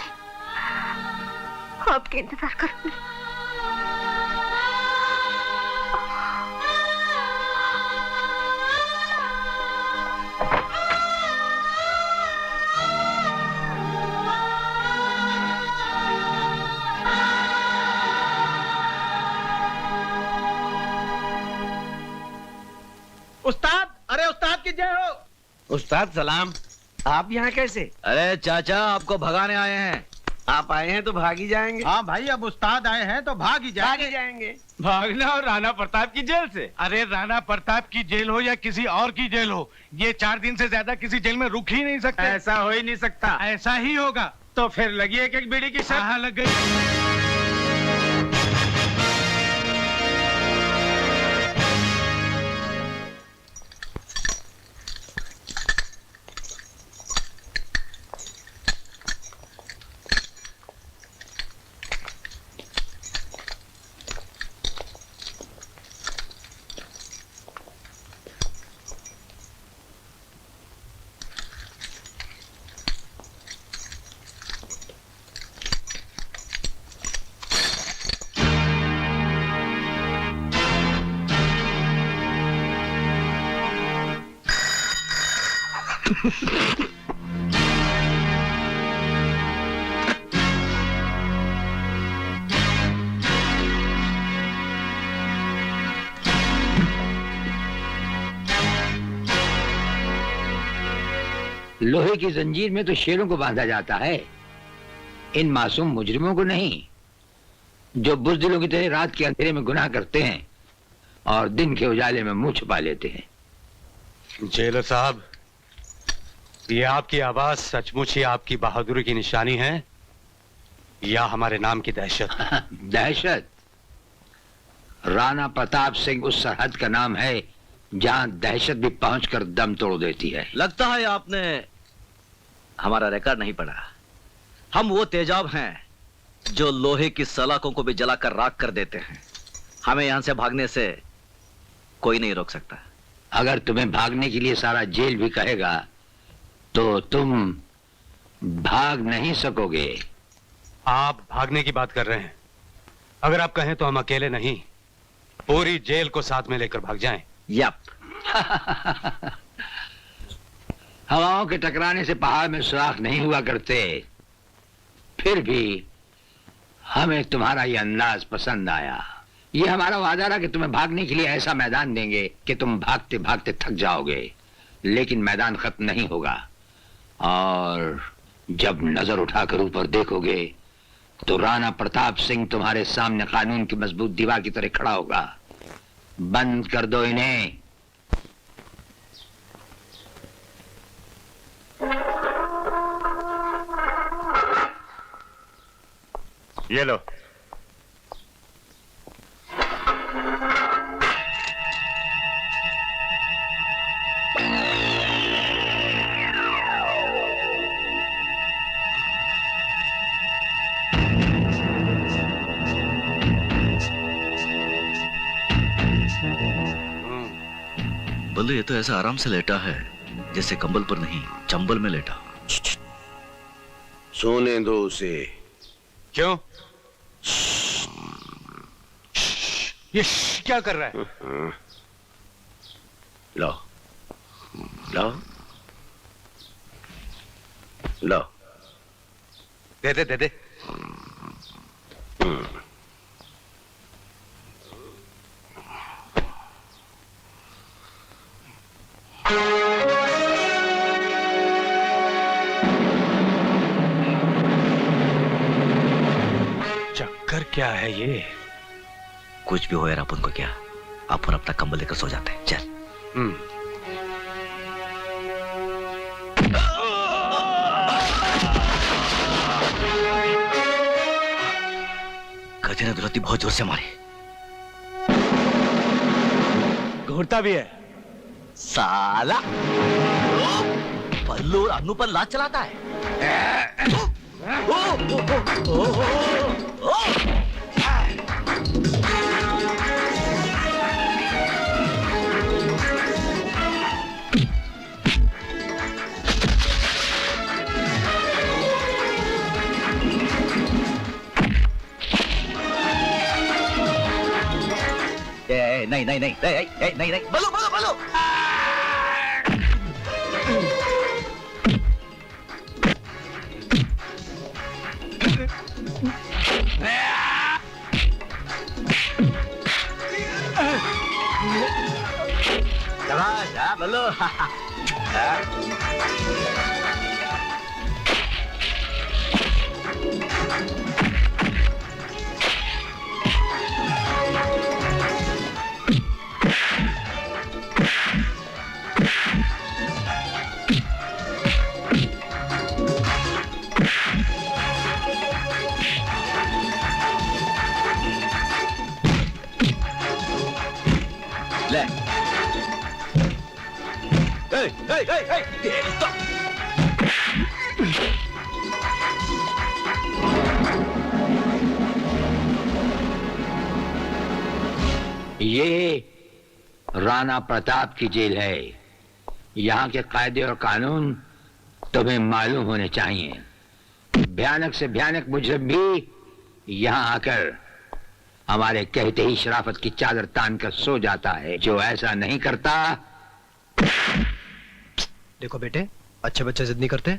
आपके इंतजार करूंगी। उस्ताद, अरे उस्ताद की जय हो। उस्ताद सलाम। आप यहाँ कैसे? अरे चाचा, आपको भगाने आए हैं। आप आए हैं तो भाग ही जाएंगे। हाँ भाई, अब उस्ताद आए हैं तो भाग ही जाएंगे। भागना और राणा प्रताप की जेल से? अरे राणा प्रताप की जेल हो या किसी और की जेल हो, ये 4 दिन से ज्यादा किसी जेल में रुक ही नहीं सकते। ऐसा हो ही नहीं सकता। ऐसा ही होगा। तो फिर लगी एक बीड़ी की शर्त। हाँ, लग गई। लोहे की जंजीर में तो शेरों को बांधा जाता है, इन मासूम मुजरिमों को नहीं, जो बुज़दिलों की तरह रात के अंधेरे में गुनाह करते हैं और दिन के उजाले में मुंह छुपा लेते हैं। जेलर साहब, ये आपकी आवाज सचमुच ही आपकी बहादुरी की निशानी है या हमारे नाम की दहशत? दहशत? राणा प्रताप सिंह उस सरहद का नाम है जहां दहशत भी पहुंचकर दम तोड़ देती है। लगता है आपने हमारा रिकॉर्ड नहीं पढ़ा। हम वो तेजाब हैं जो लोहे की सलाखों को भी जलाकर राख कर देते हैं। हमें यहां से भागने से कोई नहीं रोक सकता। अगर तुम्हें भागने के लिए सारा जेल भी कहेगा तो तुम भाग नहीं सकोगे। आप भागने की बात कर रहे हैं। अगर आप कहें तो हम अकेले नहीं, पूरी जेल को साथ में लेकर भाग जाएं। यप। हवाओं के टकराने से पहाड़ में सुराख नहीं हुआ करते, फिर भी हमें तुम्हारा ये अंदाज पसंद आया। ये हमारा वादा रहा कि तुम्हें भागने के लिए ऐसा मैदान देंगे कि तुम भागते भागते थक जाओगे, लेकिन मैदान खत्म नहीं होगा। और जब नजर उठाकर ऊपर देखोगे तो राणा प्रताप सिंह तुम्हारे सामने कानून की मजबूत दीवार की तरह खड़ा होगा। बंद कर दो इन्हें। ये लो। बल्लू, ये तो ऐसा आराम से लेटा है जैसे कंबल पर नहीं, चंबल में लेटा। सोने दो उसे। क्यों? ये क्या कर रहा है? लो लो लो। दे दे दे दे। चक्कर क्या है ये? कुछ भी हो यार, अपन को क्या, अपन अपना कंबल लेकर सो जाते हैं। चल। गधे ने दुलती बहुत जोर से मारी। घूरता भी है साला। पल्लू और अन्नू पर लात चलाता है। नहीं नहीं नहीं नहीं नहीं नहीं, बल्लू बल्लू बल्लू। बल्लू ले ये राणा प्रताप की जेल है। यहाँ के कायदे और कानून तुम्हें मालूम होने चाहिए। भयानक से भयानक मुजरिम भी यहाँ आकर हमारे कहते ही शराफत की चादर तान कर सो जाता है। जो ऐसा नहीं करता। देखो बेटे, अच्छे बच्चे जिद नहीं करते।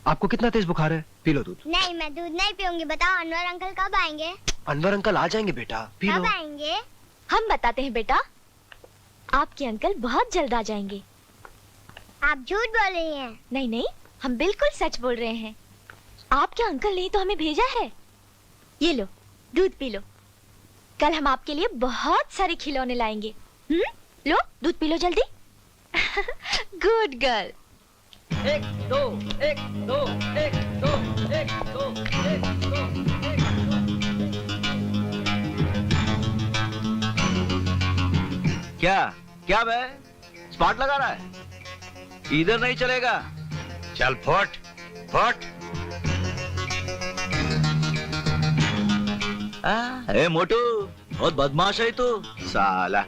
आपको कितना तेज बुखार है? पी लो दूध। नहीं, मैं दूध नहीं पीऊंगी। बताओ अनवर अंकल कब आएंगे? अनवर अंकल आ जाएंगे बेटा, पी लो। कब आएंगे? हम बताते हैं बेटा, आपके अंकल बहुत जल्द आ जाएंगे। आप झूठ बोल रही हैं। नहीं नहीं, हम बिल्कुल सच बोल रहे हैं। आपके अंकल ने तो हमें भेजा है। ये लो, दूध पी लो। कल हम आपके लिए बहुत सारे खिलौने लाएंगे। लो, दूध पी लो जल्दी। Good girl. 1 2 1 2 1 2 1 2 1 2 क्या क्या बे, स्पॉट लगा रहा है? इधर नहीं चलेगा। चल फुट फुट। ए मोटू, बहुत बदमाश है तू साला।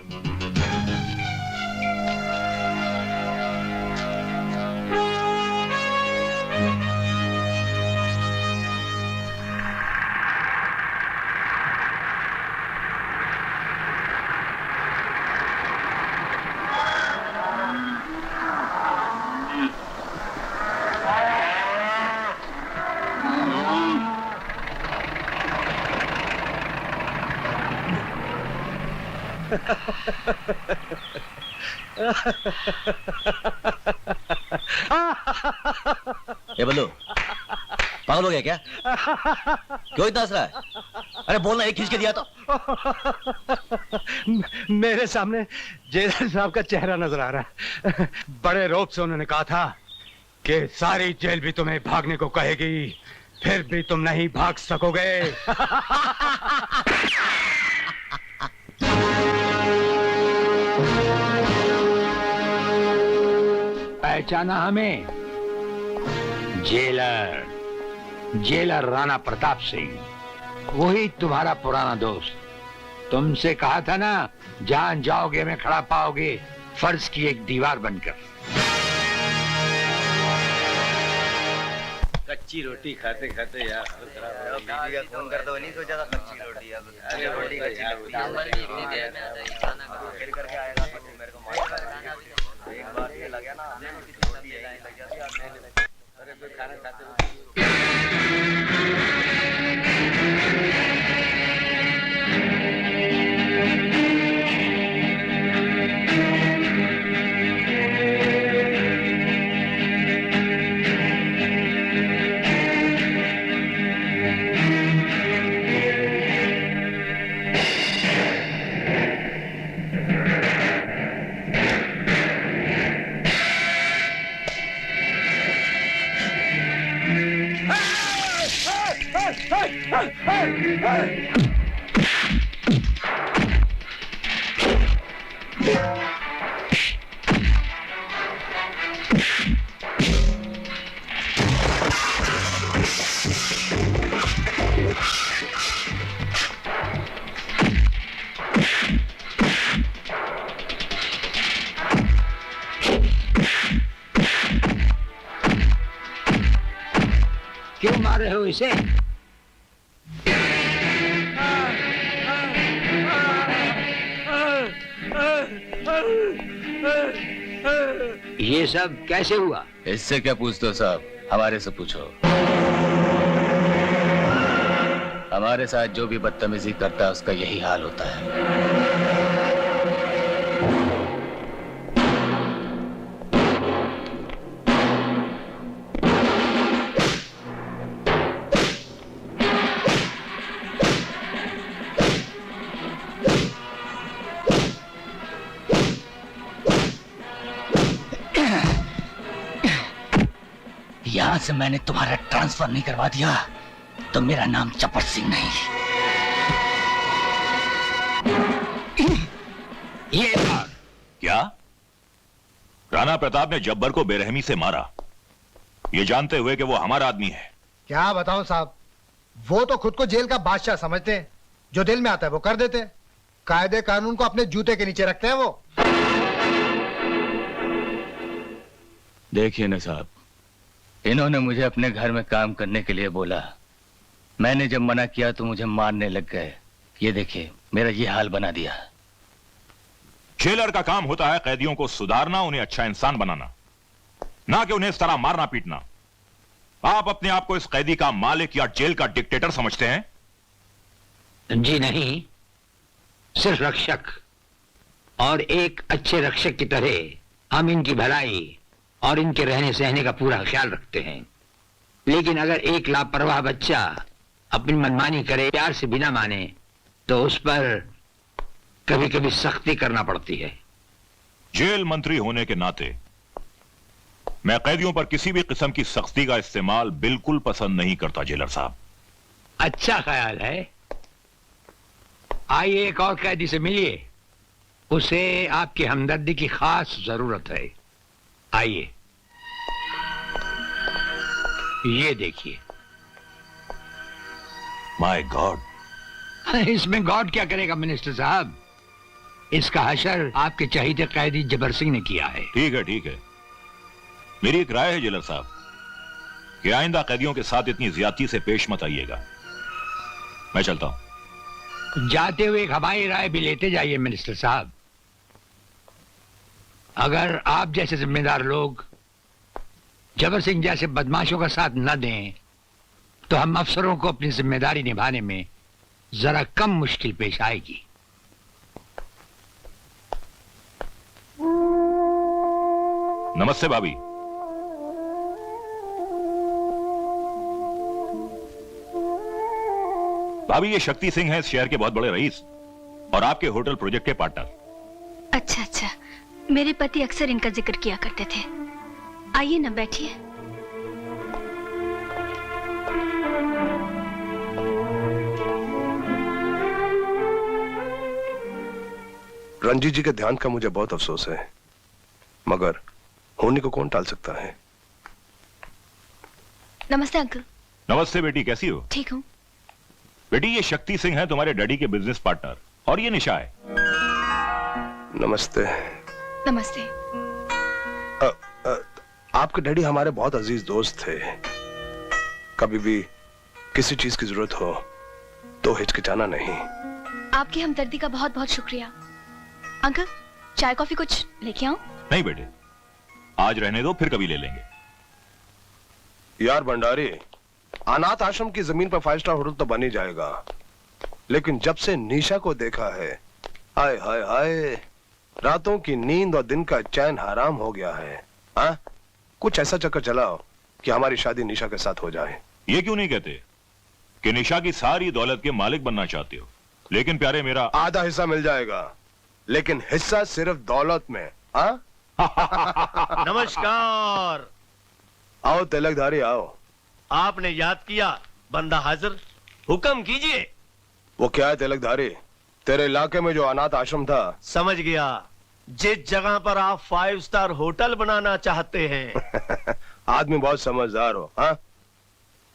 ये बल्लू, पागल हो गया क्या? क्यों इतना हंस रहा है? अरे बोलना, एक खींच के दिया तो। मेरे सामने जेलर साहब का चेहरा नजर आ रहा है। बड़े रौब से उन्होंने कहा था कि सारी जेल भी तुम्हें भागने को कहेगी, फिर भी तुम नहीं भाग सकोगे। पहचाना हमें? जेलर, जेलर राणा प्रताप सिंह, वही तुम्हारा पुराना दोस्त। तुमसे कहा था ना, जान जाओगे में खड़ा पाओगे फर्ज की एक दीवार बनकर। कच्ची रोटी खाते खाते यार बीवी का फोन कर दो। नहीं सोचा था कच्ची रोटी फिर करके आएगा तो मेरे को मार एक बार ये लगा ना, अरे कोई खाना खाते क्यों मार रहे हो इसे? ये सब कैसे हुआ? इससे क्या पूछते हो साहब, हमारे से पूछो। हमारे साथ जो भी बदतमीजी करता है उसका यही हाल होता है। यहां से मैंने तुम्हारा ट्रांसफर नहीं करवा दिया तो मेरा नाम चपट सिंह नहीं। ये क्या? राणा प्रताप ने जब्बर को बेरहमी से मारा, ये जानते हुए कि वो हमारा आदमी है। क्या बताऊं साहब, वो तो खुद को जेल का बादशाह समझते हैं, जो दिल में आता है वो कर देते हैं, कायदे कानून को अपने जूते के नीचे रखते हैं वो। देखिए ना साहब, इन्होंने मुझे अपने घर में काम करने के लिए बोला, मैंने जब मना किया तो मुझे मारने लग गए। ये देखिए मेरा ये हाल बना दिया। जेलर का काम होता है कैदियों को सुधारना, उन्हें अच्छा इंसान बनाना, ना कि उन्हें इस तरह मारना पीटना। आप अपने आप को इस कैदी का मालिक या जेल का डिक्टेटर समझते हैं? जी नहीं, सिर्फ रक्षक, और एक अच्छे रक्षक की तरह हम इनकी भलाई और इनके रहने सहने का पूरा ख्याल रखते हैं। लेकिन अगर एक लापरवाह बच्चा अपनी मनमानी करे, प्यार से बिना माने, तो उस पर कभी कभी सख्ती करना पड़ती है। जेल मंत्री होने के नाते मैं कैदियों पर किसी भी किस्म की सख्ती का इस्तेमाल बिल्कुल पसंद नहीं करता जेलर साहब। अच्छा ख्याल है। आइए एक और कैदी से मिलिए, उसे आपकी हमदर्दी की खास जरूरत है। आइए, ये देखिए। माय गॉड, इसमें गॉड क्या करेगा मिनिस्टर साहब, इसका हशर आपके चहीते कैदी जबर सिंह ने किया है। ठीक है ठीक है, मेरी एक राय है जेलर साहब कि आइंदा कैदियों के साथ इतनी ज्यादती से पेश मत आइएगा। मैं चलता हूं। जाते हुए एक हमारी राय भी लेते जाइए मिनिस्टर साहब। अगर आप जैसे जिम्मेदार लोग जबर सिंह जैसे बदमाशों का साथ न दें तो हम अफसरों को अपनी जिम्मेदारी निभाने में जरा कम मुश्किल पेश आएगी। नमस्ते भाभी। भाभी, ये शक्ति सिंह है, इस शहर के बहुत बड़े रईस और आपके होटल प्रोजेक्ट के पार्टनर। अच्छा अच्छा, मेरे पति अक्सर इनका जिक्र किया करते थे। आइए ना, बैठिए। रंजीत जी के ध्यान का मुझे बहुत अफसोस है, मगर होने को कौन टाल सकता है। नमस्ते अंकल। नमस्ते बेटी, कैसी हो? ठीक हूँ। बेटी, ये शक्ति सिंह है, तुम्हारे डैडी के बिजनेस पार्टनर, और ये निशा है। नमस्ते। नमस्ते। आपके डैडी हमारे बहुत अजीज दोस्त थे। कभी भी किसी चीज की जरूरत हो तो हिचकिचाना नहीं। आपकी हमदर्दी का बहुत बहुत शुक्रिया। अंकल, चाय कॉफी कुछ लेके आऊं? नहीं बेटे, आज रहने दो, फिर कभी ले लेंगे। यार भंडारी, अनाथ आश्रम की जमीन पर 5 स्टार होटल तो बन ही जाएगा, लेकिन जब से निशा को देखा है, हाय हाय हाय, रातों की नींद और दिन का चैन हराम हो गया है। हाँ, कुछ ऐसा चक्कर चलाओ कि हमारी शादी निशा के साथ हो जाए। ये क्यों नहीं कहते कि निशा की सारी दौलत के मालिक बनना चाहते हो, लेकिन प्यारे मेरा आधा हिस्सा मिल जाएगा, लेकिन हिस्सा सिर्फ दौलत में। हाँ? नमस्कार। आओ तिलकधारी, आओ। आपने याद किया, बंदा हाजिर, हुक्म कीजिए। वो क्या है तिलकधारी, तेरे इलाके में जो अनाथ आश्रम था? समझ गया, जिस जगह पर आप 5 स्टार होटल बनाना चाहते हैं। आदमी बहुत समझदार हो। हाँ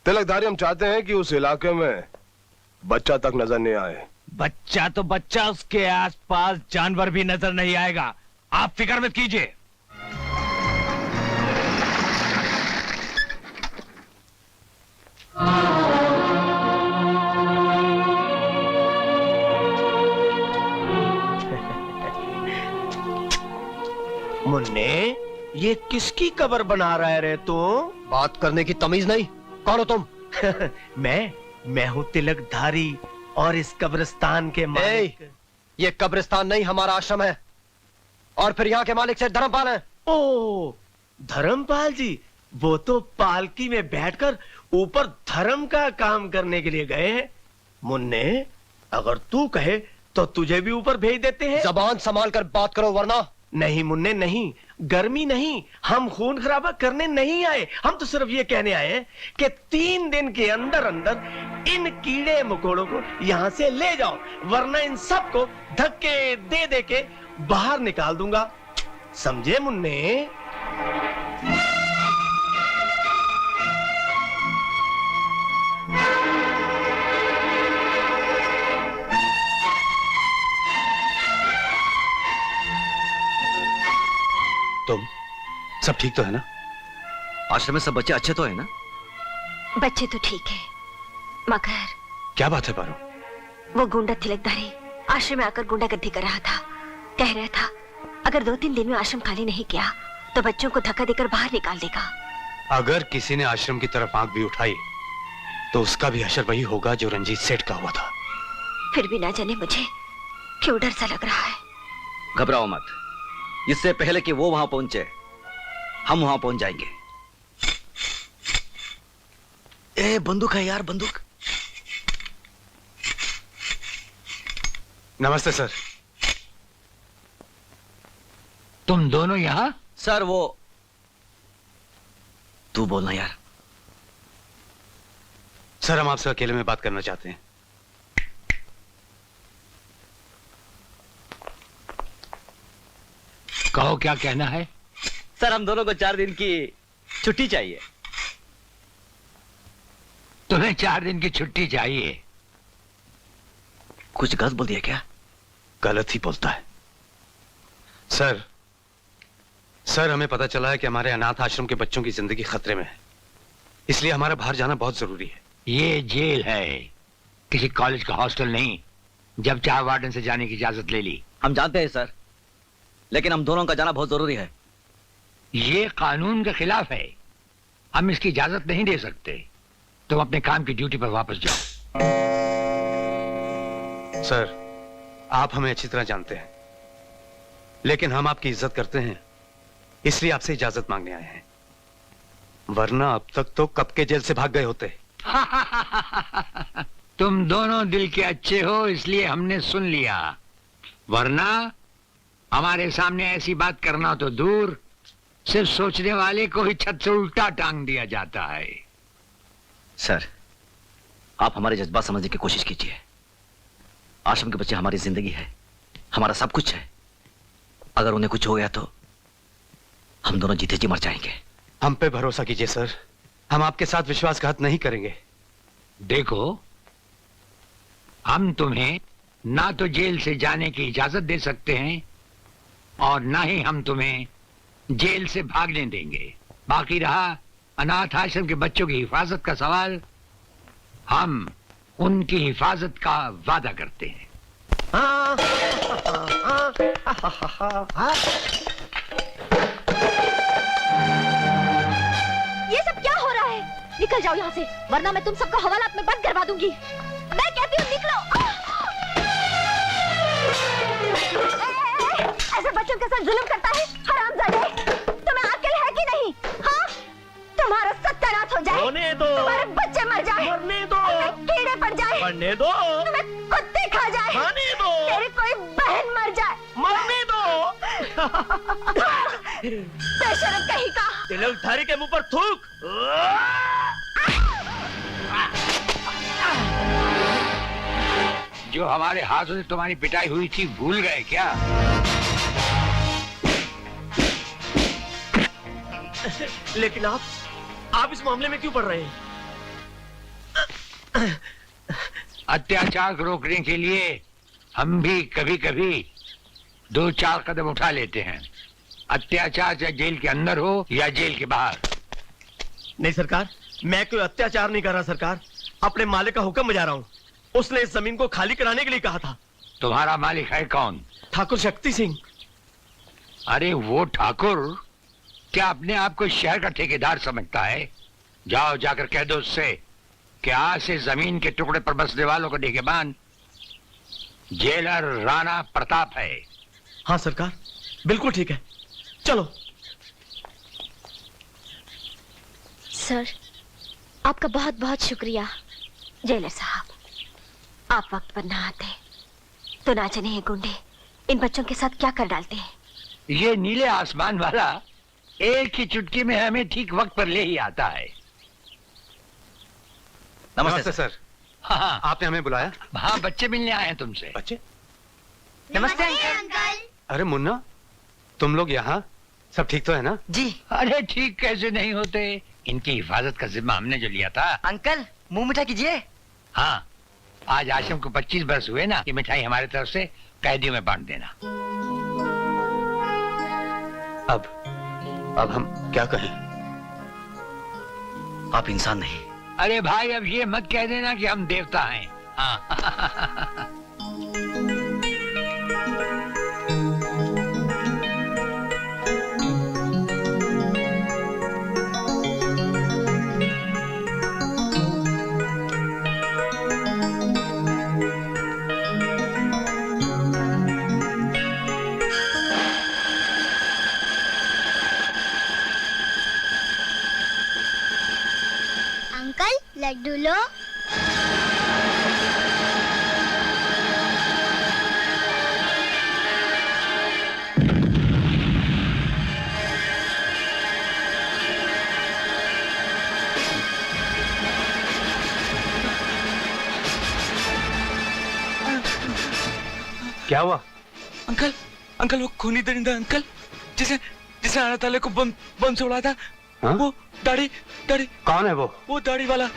तिलकधारी, हम चाहते हैं कि उस इलाके में बच्चा तक नजर नहीं आए। बच्चा तो बच्चा, उसके आसपास जानवर भी नजर नहीं आएगा, आप फिक्र मत कीजिए। मुन्ने, ये किसकी कब्र बना रहा है रे तू? बात करने की तमीज नहीं, कौन हो तुम? मैं हूँ तिलकधारी और इस कब्रिस्तान के मालिक। ये कब्रिस्तान नहीं, हमारा आश्रम है, और फिर यहाँ के मालिक से धर्मपाल है। ओ, धर्मपाल जी, वो तो पालकी में बैठकर ऊपर धर्म का काम करने के लिए गए हैं। मुन्ने, अगर तू कहे तो तुझे भी ऊपर भेज देते हैं। जबान संभाल कर बात करो, वरना नहीं मुन्ने नहीं, गर्मी नहीं, हम खून खराबा करने नहीं आए। हम तो सिर्फ ये कहने आए हैं कि 3 दिन के अंदर अंदर इन कीड़े मकोड़ों को यहां से ले जाओ, वरना इन सबको धक्के दे दे के बाहर निकाल दूंगा। समझे मुन्ने? तुम सब ठीक तो है ना? आश्रम में सब बच्चे अच्छे तो है ना? बच्चे तो ठीक है, मगर क्या बात है पारो? वो गुंडा तिलकधारी आश्रम में आकर गुंडागर्दी कर रहा था। कह रहा था अगर 2-3 दिन में आश्रम खाली नहीं किया तो बच्चों को धक्का देकर बाहर निकाल देगा। अगर किसी ने आश्रम की तरफ आंख भी उठाई तो उसका भी हशर वही होगा जो रंजीत सेठ का हुआ था। फिर भी ना जाने मुझे क्यों डर सा लग रहा है। घबराओ मत, इससे पहले कि वो वहां पहुंचे हम वहां पहुंच जाएंगे। ए बंदूक है यार, बंदूक। नमस्ते सर। तुम दोनों यहां? सर वो तू बोलना यार। सर हम आपसे अकेले में बात करना चाहते हैं। कहो क्या कहना है? सर हम दोनों को 4 दिन की छुट्टी चाहिए। तुम्हें 4 दिन की छुट्टी चाहिए? कुछ गलत बोल दिया क्या? गलत ही बोलता है सर हमें पता चला है कि हमारे अनाथ आश्रम के बच्चों की जिंदगी खतरे में है, इसलिए हमारा बाहर जाना बहुत जरूरी है। ये जेल है, किसी कॉलेज का हॉस्टल नहीं। जब चाहे वार्डन से जाने की इजाजत ले ली। हम जानते हैं सर, लेकिन हम दोनों का जाना बहुत जरूरी है। ये कानून के खिलाफ है, हम इसकी इजाजत नहीं दे सकते। तुम अपने काम की ड्यूटी पर वापस जाओ। सर आप हमें अच्छी तरह जानते हैं, लेकिन हम आपकी इज्जत करते हैं, इसलिए आपसे इजाजत मांगने आए हैं, वरना अब तक तो कब के जेल से भाग गए होते। तुम दोनों दिल के अच्छे हो इसलिए हमने सुन लिया, वरना हमारे सामने ऐसी बात करना तो दूर, सिर्फ सोचने वाले को ही छत से उल्टा टांग दिया जाता है। सर आप हमारे जज्बात समझने की कोशिश कीजिए। आश्रम के बच्चे हमारी जिंदगी है, हमारा सब कुछ है। अगर उन्हें कुछ हो गया तो हम दोनों जीते जी मर जाएंगे। हम पे भरोसा कीजिए सर, हम आपके साथ विश्वासघात नहीं करेंगे। देखो हम तुम्हें ना तो जेल से जाने की इजाजत दे सकते हैं और ना ही हम तुम्हें जेल से भागने देंगे। बाकी रहा अनाथ आश्रम के बच्चों की हिफाजत का सवाल, हम उनकी हिफाजत का वादा करते हैं। ये सब क्या हो रहा है? निकल जाओ यहाँ से, वरना मैं तुम सबको हवालात में बंद करवा दूंगी। मैं कहती हूँ निकलो। ऐसे बच्चों के साथ जुल्म करता है हरामजादे। तुम्हें अक्ल है कि नहीं? हाँ, तुम्हारा सत्यानाश हो जाए, होने दो, तुम्हारे बच्चे मर जाए, मरने दो, कीड़े पड़ जाए, मरने दो, तुम्हें कुत्ते खा जाए, खाने दो, तेरी कोई बहन मर जाए, मरने दो। बेशरम कहीं का। तिलकधारी के मुंह पर थूक। जो हमारे हाथों से तुम्हारी पिटाई हुई थी भूल गए क्या? लेकिन आप इस मामले में क्यों पड़ रहे हैं? अत्याचार को रोकने के लिए हम भी कभी कभी 2-4 कदम उठा लेते हैं। अत्याचार चाहे जेल के अंदर हो या जेल के बाहर। नहीं सरकार, मैं कोई अत्याचार नहीं कर रहा सरकार, अपने मालिक का हुक्म बजा रहा हूँ। उसने इस जमीन को खाली कराने के लिए कहा था। तुम्हारा मालिक है कौन? ठाकुर शक्ति सिंह। अरे वो ठाकुर क्या अपने आप को शहर का ठेकेदार समझता है? जाओ जाकर कह दो उससे कि आज से जमीन के टुकड़े पर बसने वालों को निगहबान जेलर राणा प्रताप है। हाँ सरकार, बिल्कुल ठीक है, चलो। सर आपका बहुत बहुत शुक्रिया। जेलर साहब, आप वक्त पर ना आते तो ना जाने ये गुंडे इन बच्चों के साथ क्या कर डालते हैं। ये नीले आसमान वाला एक ही चुटकी में हमें ठीक वक्त पर ले ही आता है। नमस्ते सर। हाँ, आपने हमें बुलाया? हाँ, बच्चे मिलने आए हैं तुमसे। बच्चे? नमस्ते अंकल। अरे मुन्ना, तुम लोग यहाँ? सब ठीक तो है ना? जी। अरे ठीक कैसे नहीं होते, इनकी हिफाजत का जिम्मा हमने जो लिया था। अंकल मुंह मीठा कीजिए। हाँ, आज आश्रम को 25 बरस हुए ना, ये मिठाई हमारी तरफ से कैदियों में बांट देना। अब हम क्या करें? आप इंसान नहीं। अरे भाई, अब ये मत कह देना कि हम देवता हैं। हाँ। अंकल लड्डू लो। क्या हुआ? अंकल अंकल वो खूनी दरिंदा अंकल जिसे जिसे आना ताले को बम से उड़ाया था। हाँ? वो दाढ़ी दाढ़ी। कौन है वो दाढ़ी वाला।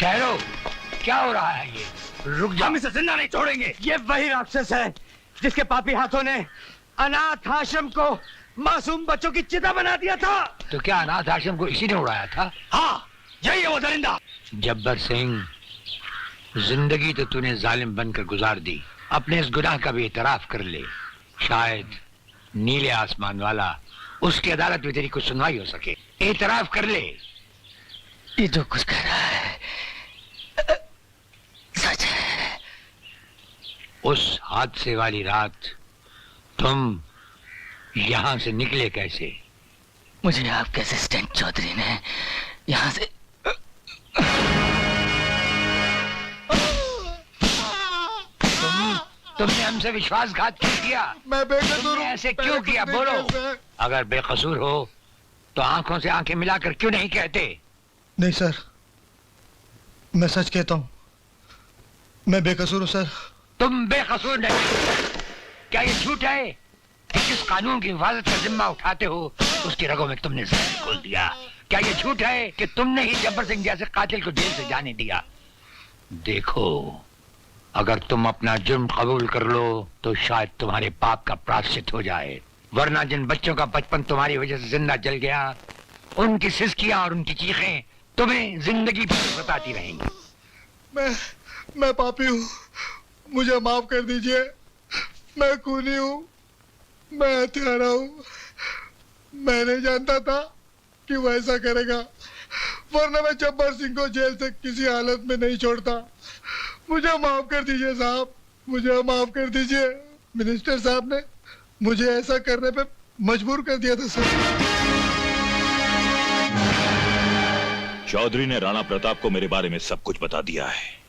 ठहरो, क्या हो रहा है ये? रुक जाओ। हम इसे जिंदा नहीं छोड़ेंगे। ये वही राक्षस है जिसके पापी हाथों ने अनाथ आश्रम को मासूम बच्चों की चिता बना दिया था। तो क्या अनाथ आश्रम को इसी ने उड़ाया था? हाँ, यही है वो दरिंदा। जब्बर सिंह, जिंदगी तो तूने जालिम बनकर गुजार दी, अपने इस गुनाह का भी इतराफ कर ले। शायद नीले आसमान वाला उसकी अदालत में तेरी कुछ सुनवाई हो सके। इतराफ कर ले। ये जो कुछ कह रहा है सच है। उस हादसे वाली रात तुम यहां से निकले कैसे? मुझे आपके असिस्टेंट चौधरी ने यहां से तुमने हमसे विश्वासघात क्यों किया? मैं बेकसूर तुमने ऐसे क्यों किया? बोलो। अगर बेकसूर हो तो आंखों से आंखें मिलाकर क्यों नहीं कहते? नहीं सर, मैं सच कहता हूँ, मैं बेकसूर हूँ सर। तुम बेकसूर नहीं। क्या ये झूठ है कि जिस कानून की हिफाजत का जिम्मा उठाते हो उसकी रगों में तुमने जहर घोल दिया? क्या ये झूठ है कि तुमने ही जब्बर सिंह जैसे कातिल को जेल से जाने दिया? देखो, अगर तुम अपना जुर्म कबूल कर लो तो शायद तुम्हारे पाप का प्रायश्चित हो जाए, वरना जिन बच्चों का बचपन तुम्हारी वजह से जिंदा जल गया, उनकी सिसकियां और उनकी चीखें तुम्हें जिंदगी भर सताती रहेंगी। मैं पापी हूँ, मुझे माफ कर दीजिए। मैं खूनी हूँ, मैं हत्यारा हूँ। मैं नहीं जानता था कि वो ऐसा करेगा, वरना मैं जब्बर सिंह को जेल से किसी हालत में नहीं छोड़ता। मुझे माफ कर दीजिए साहब, मुझे माफ कर दीजिए। मिनिस्टर साहब ने मुझे ऐसा करने पे मजबूर कर दिया था सर। चौधरी ने राणा प्रताप को मेरे बारे में सब कुछ बता दिया है।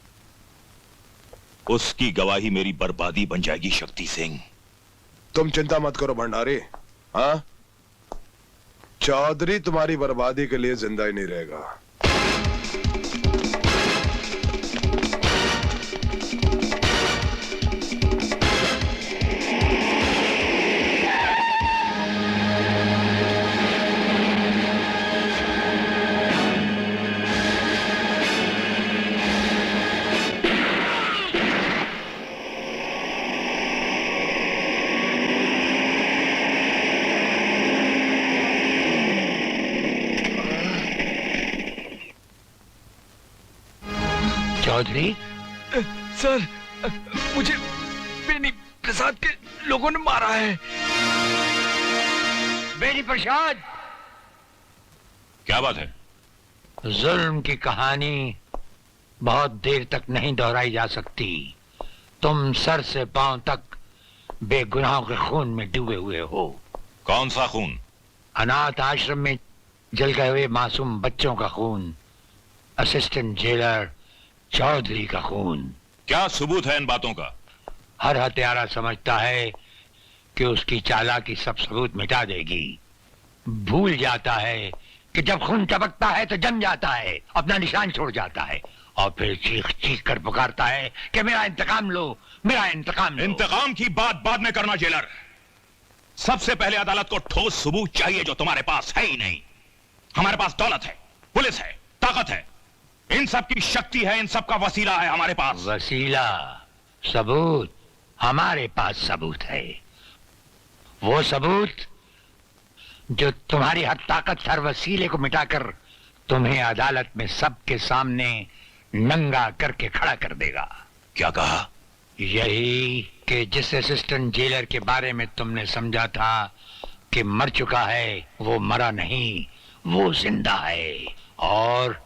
उसकी गवाही मेरी बर्बादी बन जाएगी शक्ति सिंह। तुम चिंता मत करो भंडारी। हाँ, चौधरी तुम्हारी बर्बादी के लिए जिंदा ही नहीं रहेगा। चौधरी सर, मुझे बेनी प्रसाद के लोगों ने मारा है। बेनी प्रसाद? क्या बात है? जुल्म की कहानी बहुत देर तक नहीं दोहराई जा सकती। तुम सर से पांव तक बेगुनाहों के खून में डूबे हुए हो। कौन सा खून? अनाथ आश्रम में जल गए हुए मासूम बच्चों का खून, असिस्टेंट जेलर चौधरी का खून। क्या सबूत है इन बातों का? हर हत्यारा समझता है कि उसकी चालाकी सब सबूत मिटा देगी। भूल जाता है कि जब खून टपकता है तो जम जाता है, अपना निशान छोड़ जाता है और फिर चीख चीख कर पुकारता है कि मेरा इंतकाम लो, मेरा इंतकाम लो। इंतकाम की बात बाद में करना जेलर। सबसे पहले अदालत को ठोस सबूत चाहिए जो तुम्हारे पास है ही नहीं। हमारे पास दौलत है, पुलिस है, ताकत है, इन सब की शक्ति है, इन सब का वसीला है हमारे पास। वसीला, सबूत? हमारे पास सबूत है। वो सबूत जो तुम्हारी हर ताकत, हर वसीले को मिटाकर तुम्हें अदालत में सबके सामने नंगा करके खड़ा कर देगा। क्या कहा? यही कि जिस असिस्टेंट जेलर के बारे में तुमने समझा था कि मर चुका है, वो मरा नहीं, वो जिंदा है। और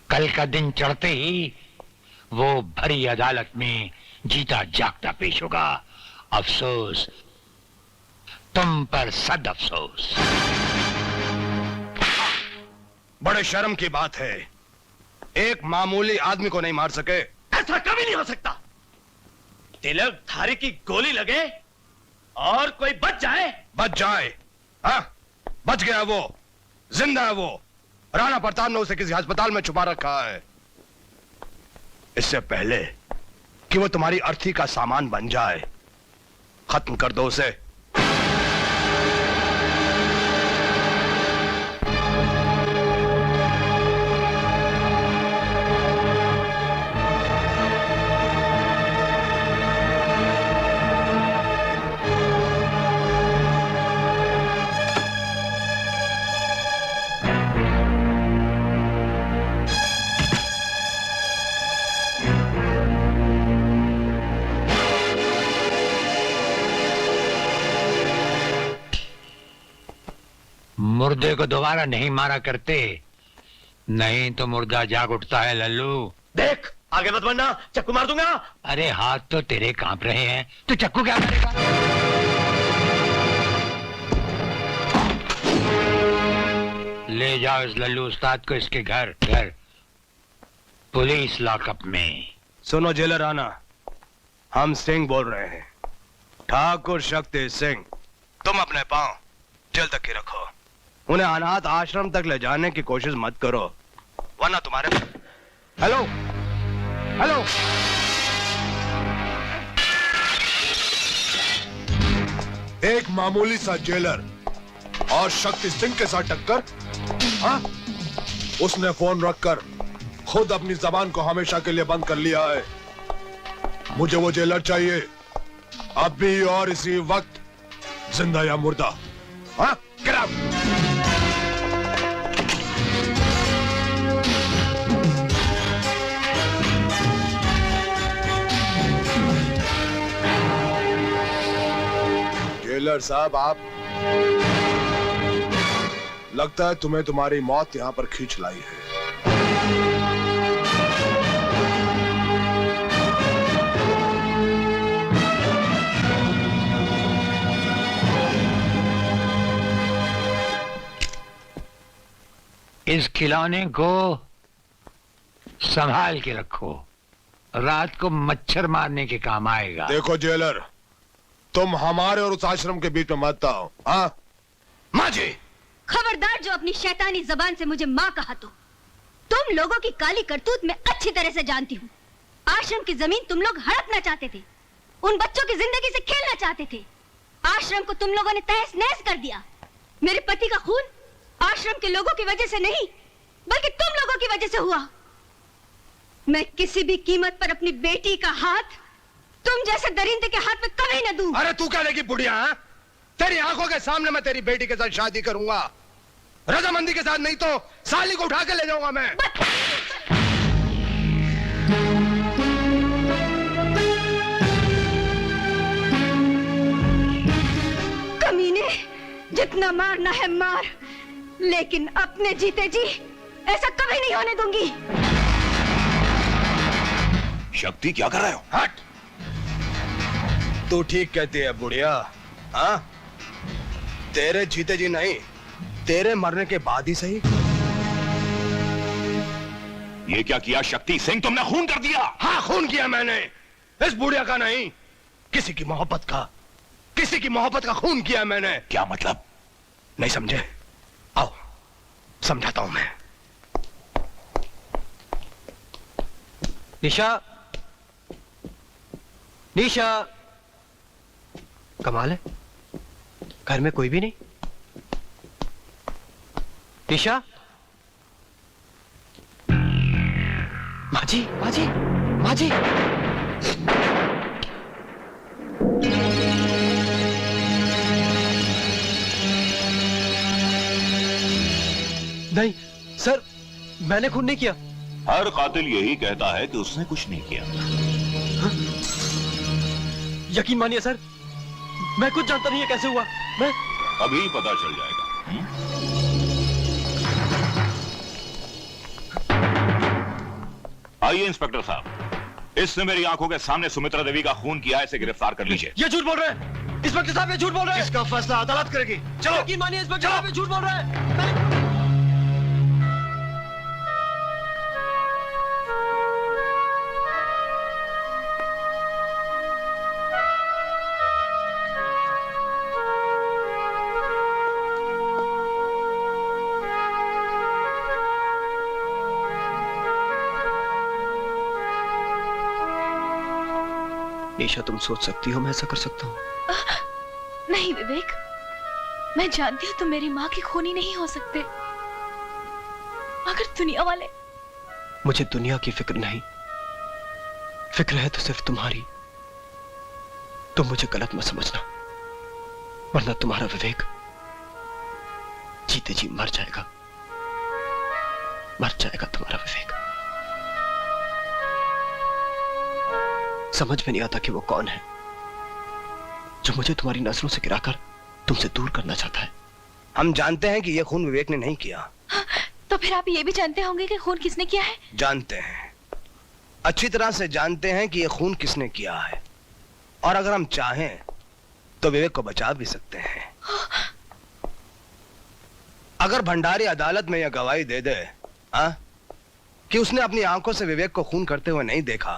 कल का दिन चढ़ते ही वो भरी अदालत में जीता जागता पेश होगा। अफसोस तुम पर, सद अफसोस। बड़े शर्म की बात है, एक मामूली आदमी को नहीं मार सके। ऐसा कभी नहीं हो सकता। तिलक धारी की गोली लगे और कोई बच जाए? बच जाए? हाँ, बच गया वो, जिंदा है वो। राणा प्रताप ने उसे किसी अस्पताल में छुपा रखा है। इससे पहले कि वो तुम्हारी अर्थी का सामान बन जाए, खत्म कर दो उसे। मुर्दे को दोबारा नहीं मारा करते, नहीं तो मुर्दा जाग उठता है लल्लू। देख, आगे मत बढ़ना, चक्कू मार दूंगा। अरे हाथ तो तेरे कांप रहे हैं, तो चक्कू क्या करेगा? ले जाओ इस लल्लू उस्ताद को इसके घर पुलिस लॉकअप में। सुनो जेलर राणा, हम सिंह बोल रहे हैं, ठाकुर शक्ति सिंह। तुम अपने पांव जेल तक ही रखो, उन्हें अनाथ आश्रम तक ले जाने की कोशिश मत करो, वरना तुम्हारे। हेलो हेलो, एक मामूली सा जेलर और शक्ति सिंह के साथ टक्कर? हाँ? उसने फोन रखकर खुद अपनी जबान को हमेशा के लिए बंद कर लिया है। मुझे वो जेलर चाहिए, अभी और इसी वक्त, जिंदा या मुर्दा। हाँ? Get out! जेलर साहब, आप, लगता है तुम्हें तुम्हारी मौत यहां पर खींच लाई है। इस खिलौने को संभाल के रखो, रात को मच्छर मारने के काम आएगा। देखो जेलर, तुम हमारे और उस आश्रम के बीच में मत आओ। हाँ माँ जी? खबरदार जो अपनी शैतानी जबान से मुझे माँ कहा तो। तुम लोगों की काली करतूत मैं अच्छी तरह से जानती हूँ। आश्रम की जमीन तुम लोग हड़पना चाहते थे, उन बच्चों की जिंदगी से खेलना चाहते थे। आश्रम को तुम लोगों ने तहस नहस कर दिया। मेरे पति का खून आश्रम के लोगों की वजह से नहीं, बल्कि तुम लोगों की वजह से हुआ। मैं किसी भी कीमत पर अपनी बेटी का हाथ तुम जैसे दरिंदे के हाथ में कभी न दूं। अरे तू क्या लेगी बुढ़िया? तेरी आंखों के सामने मैं तेरी बेटी के साथ शादी करूंगा, रजामंदी के साथ, नहीं तो साली को उठा के ले जाऊंगा मैं। कमीने, जितना मारना है मार, लेकिन अपने जीते जी ऐसा कभी नहीं होने दूंगी। शक्ति, क्या कर रहे हो? हट! तू ठीक कहती है बुढ़िया। हाँ, तेरे जीते जी नहीं, तेरे मरने के बाद ही सही। ये क्या किया शक्ति सिंह? तुमने खून कर दिया। हाँ, खून किया मैंने, इस बुढ़िया का नहीं, किसी की मोहब्बत का, किसी की मोहब्बत का खून किया मैंने। क्या मतलब? नहीं समझे? आओ समझाता हूं मैं। निशा, निशा, कमाल है, घर में कोई भी नहीं। निशा, माजी, माजी, माजी। नहीं सर, मैंने खून नहीं किया। हर कातिल यही कहता है कि उसने कुछ नहीं किया। हाँ? यकीन मानिए सर, मैं कुछ जानता नहीं है कैसे हुआ। मैं अभी पता चल जाएगा। आइए इंस्पेक्टर साहब, इसने मेरी आंखों के सामने सुमित्रा देवी का खून किया है, इसे गिरफ्तार कर लीजिए। ये झूठ बोल रहे हैं इंस्पेक्टर साहब, ये झूठ बोल रहे हैं। इसका फैसला अदालत करेगी। चलो। यकीन मानिए इंस्पेक्टर साहब, ये झूठ बोल रहे हैं। निशा, तुम सोच सकती हो मैं ऐसा कर सकता हूँ? नहीं विवेक, मैं जानती हूँ तुम मेरी माँ की खूनी नहीं हो सकते, मगर दुनिया वाले। मुझे दुनिया की फिक्र नहीं, फिक्र है तो सिर्फ तुम्हारी। तुम मुझे गलत मत समझना, वरना तुम्हारा विवेक जीते जी मर जाएगा, मर जाएगा तुम्हारा विवेक। समझ में नहीं आता कि वो कौन है जो मुझे तुम्हारी नजरों से गिराकर तुमसे दूर करना चाहता है। हम जानते हैं कि यह खून विवेक ने नहीं किया। तो फिर आप ये भी जानते होंगे कि खून किसने किया है? जानते हैं, अच्छी तरह से जानते हैं कि यह खून किसने किया है, और अगर हम चाहें तो विवेक को बचा भी सकते हैं। अगर भंडारी अदालत में यह गवाही दे दे कि उसने अपनी आंखों से विवेक को खून करते हुए नहीं देखा,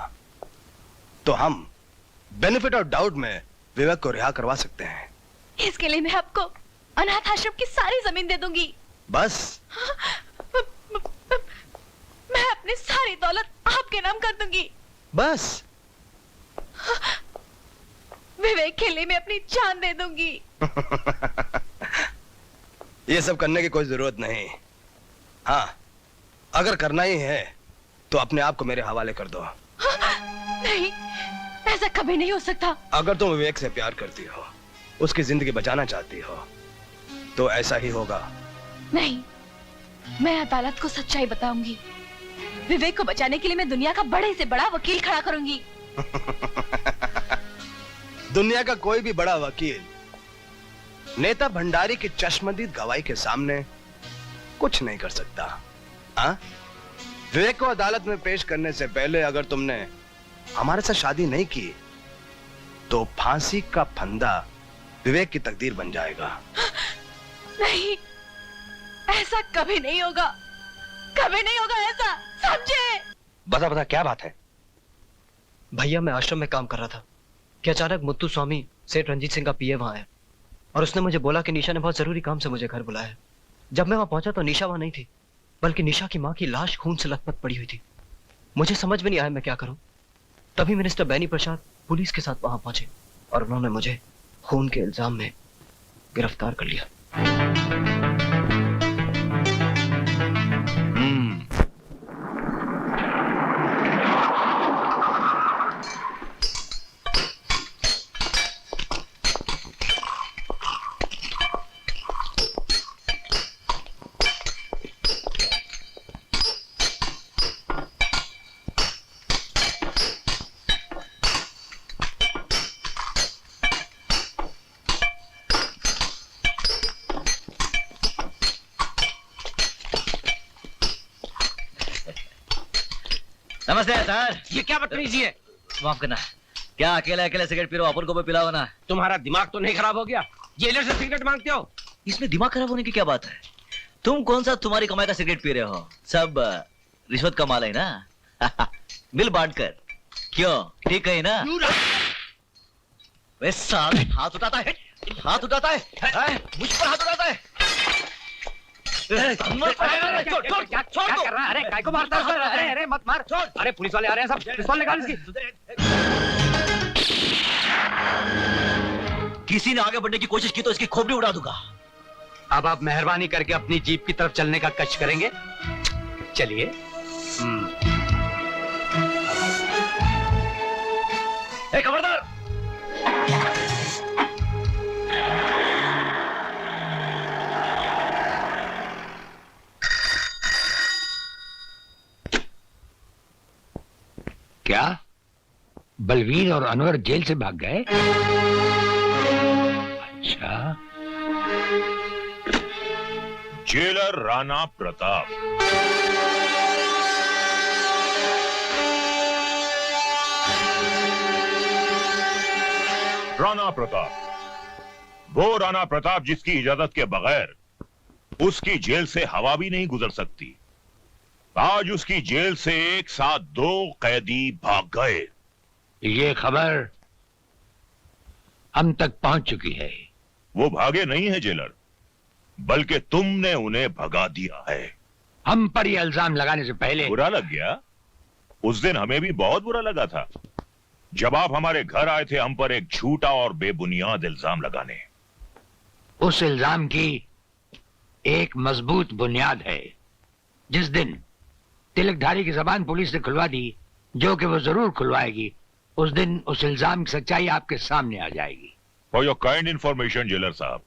तो हम बेनिफिट ऑफ डाउट में विवेक को रिहा करवा सकते हैं। इसके लिए मैं आपको अनाथ आश्रम की सारी जमीन दे दूंगी। बस? मैं अपनी सारी दौलत आपके नाम कर दूंगी। बस? विवेक के लिए मैं अपनी जान दे दूंगी। ये सब करने की कोई जरूरत नहीं। हाँ, अगर करना ही है तो अपने आप को मेरे हवाले कर दो। नहीं, ऐसा कभी नहीं हो सकता। अगर तुम विवेक से प्यार करती हो, उसकी जिंदगी बचाना चाहती हो, तो ऐसा ही होगा। नहीं, मैं अदालत को सच्चाई बताऊंगी। विवेक को बचाने के लिए मैं दुनिया का बड़े से बड़ा वकील खड़ा करूंगी। दुनिया का कोई भी बड़ा वकील नेता भंडारी की चश्मदीद गवाही के सामने कुछ नहीं कर सकता। हाँ? विवेक को अदालत में पेश करने से पहले अगर तुमने हमारे साथ शादी नहीं की तो फांसी का फंदा विवेक की तकदीर बन जाएगा। नहीं, ऐसा कभी नहीं होगा। कभी नहीं होगा ऐसा, समझे? बता बता क्या बात है? भैया मैं आश्रम में काम कर रहा था कि अचानक मुत्तू स्वामी सेठ रंजीत सिंह का पीए वहां आया और उसने मुझे बोला कि निशा ने बहुत जरूरी काम से मुझे घर बुलाया। जब मैं वहां पहुंचा तो निशा वहां नहीं थी, बल्कि निशा की मां की लाश खून से लथपथ पड़ी हुई थी। मुझे समझ में नहीं आया मैं क्या करूं। तभी मिनिस्टर बैनी प्रसाद पुलिस के साथ वहां पहुंचे और उन्होंने मुझे खून के इल्जाम में गिरफ्तार कर लिया। नमस्ते सर। ये क्या बदतमीजी है? माफ करना, क्या अकेले अकेले सिगरेट पी रहे हो? अपन को भी पिलाओ ना। तुम्हारा दिमाग तो नहीं खराब हो गया? जेलर से सिगरेट मांगते हो? इसमें दिमाग खराब होने की क्या बात है? तुम कौन सा तुम्हारी कमाई का सिगरेट पी रहे हो? सब रिश्वत का माल है ना। मिल बांट कर। क्यों, ठीक है ना? वे साले हाथ उठाता है, हाथ उठाता है, मुझ पर हाथ उठाता है। क्या कर रहा है? अरे काय को मारता है? अरे अरे मत मार। अरे पुलिस वाले आ रहे हैं सब, पिस्तौल निकाल इसकी। किसी ने आगे बढ़ने की कोशिश की तो इसकी खोपड़ी उड़ा दूंगा। अब आप मेहरबानी करके अपनी जीप की तरफ चलने का कष्ट करेंगे? चलिए। खबरदार! क्या बलवीर और अनवर जेल से भाग गए? अच्छा। जेलर राणा प्रताप। राणा प्रताप, वो राणा प्रताप जिसकी इजाजत के बगैर उसकी जेल से हवा भी नहीं गुजर सकती। आज उसकी जेल से एक साथ 2 कैदी भाग गए। ये खबर हम तक पहुंच चुकी है। वो भागे नहीं है जेलर, बल्कि तुमने उन्हें भगा दिया है। हम पर यह इल्जाम लगाने से पहले बुरा लग गया? उस दिन हमें भी बहुत बुरा लगा था जब आप हमारे घर आए थे हम पर एक झूठा और बेबुनियाद इल्जाम लगाने। उस इल्जाम की एक मजबूत बुनियाद है। जिस दिन तिलकधारी की जबान पुलिस ने खुलवा दी, जो कि वो जरूर खुलवाएगी, उस दिन उस इल्जाम की सच्चाई आपके सामने आ जाएगी। For your kind information jailer साहब,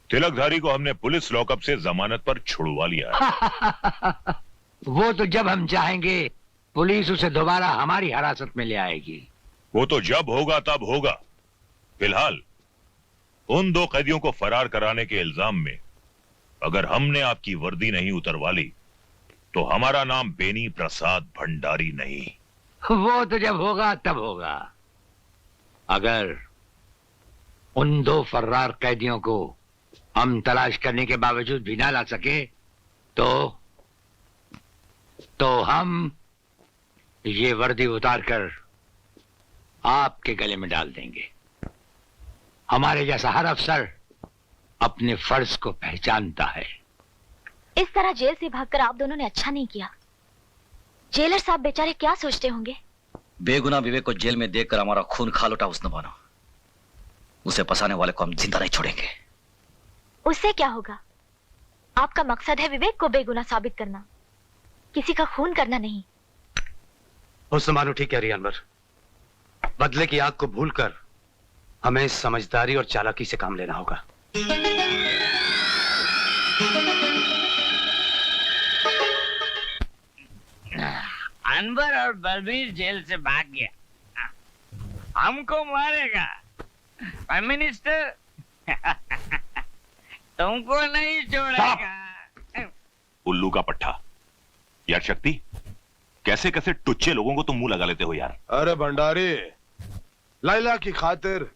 तिलकधारी को हमने पुलिस लॉकअप से जमानत पर छुड़वा लिया है। वो तो जब हम चाहेंगे पुलिस उसे दोबारा हमारी हिरासत में ले आएगी। वो तो जब होगा तब होगा। फिलहाल उन 2 कैदियों को फरार कराने के इल्जाम में अगर हमने आपकी वर्दी नहीं उतरवा ली तो हमारा नाम बेनी प्रसाद भंडारी नहीं। वो तो जब होगा तब होगा। अगर उन 2 फर्रार कैदियों को हम तलाश करने के बावजूद भी ना ला सके तो हम ये वर्दी उतारकर आपके गले में डाल देंगे। हमारे जैसा हर अफसर अपने फर्ज को पहचानता है। इस तरह जेल से भागकर आप दोनों ने अच्छा नहीं किया। जेलर साहब बेचारे क्या सोचते होंगे? बेगुनाह विवेक को जेल में देखकर हमारा खून खा लौटा उसने बना। उसे फंसाने वाले को हम जिंदा नहीं छोड़ेंगे। उससे क्या होगा? आपका मकसद है विवेक को बेगुनाह साबित करना, किसी का खून करना नहीं। हुस्न बानो ठीक कह रही है अनवर। बदले की आग को भूलकर हमें समझदारी और चालाकी से काम लेना होगा। अनवर और बलबीर जेल से भाग गया, हमको मारेगा। प्राइम मिनिस्टर तुमको नहीं छोड़ेगा। उल्लू का पट्टा। यार शक्ति, कैसे कैसे टुच्चे लोगों को तुम मुंह लगा लेते हो यार। अरे भंडारी, लाइला की खातिर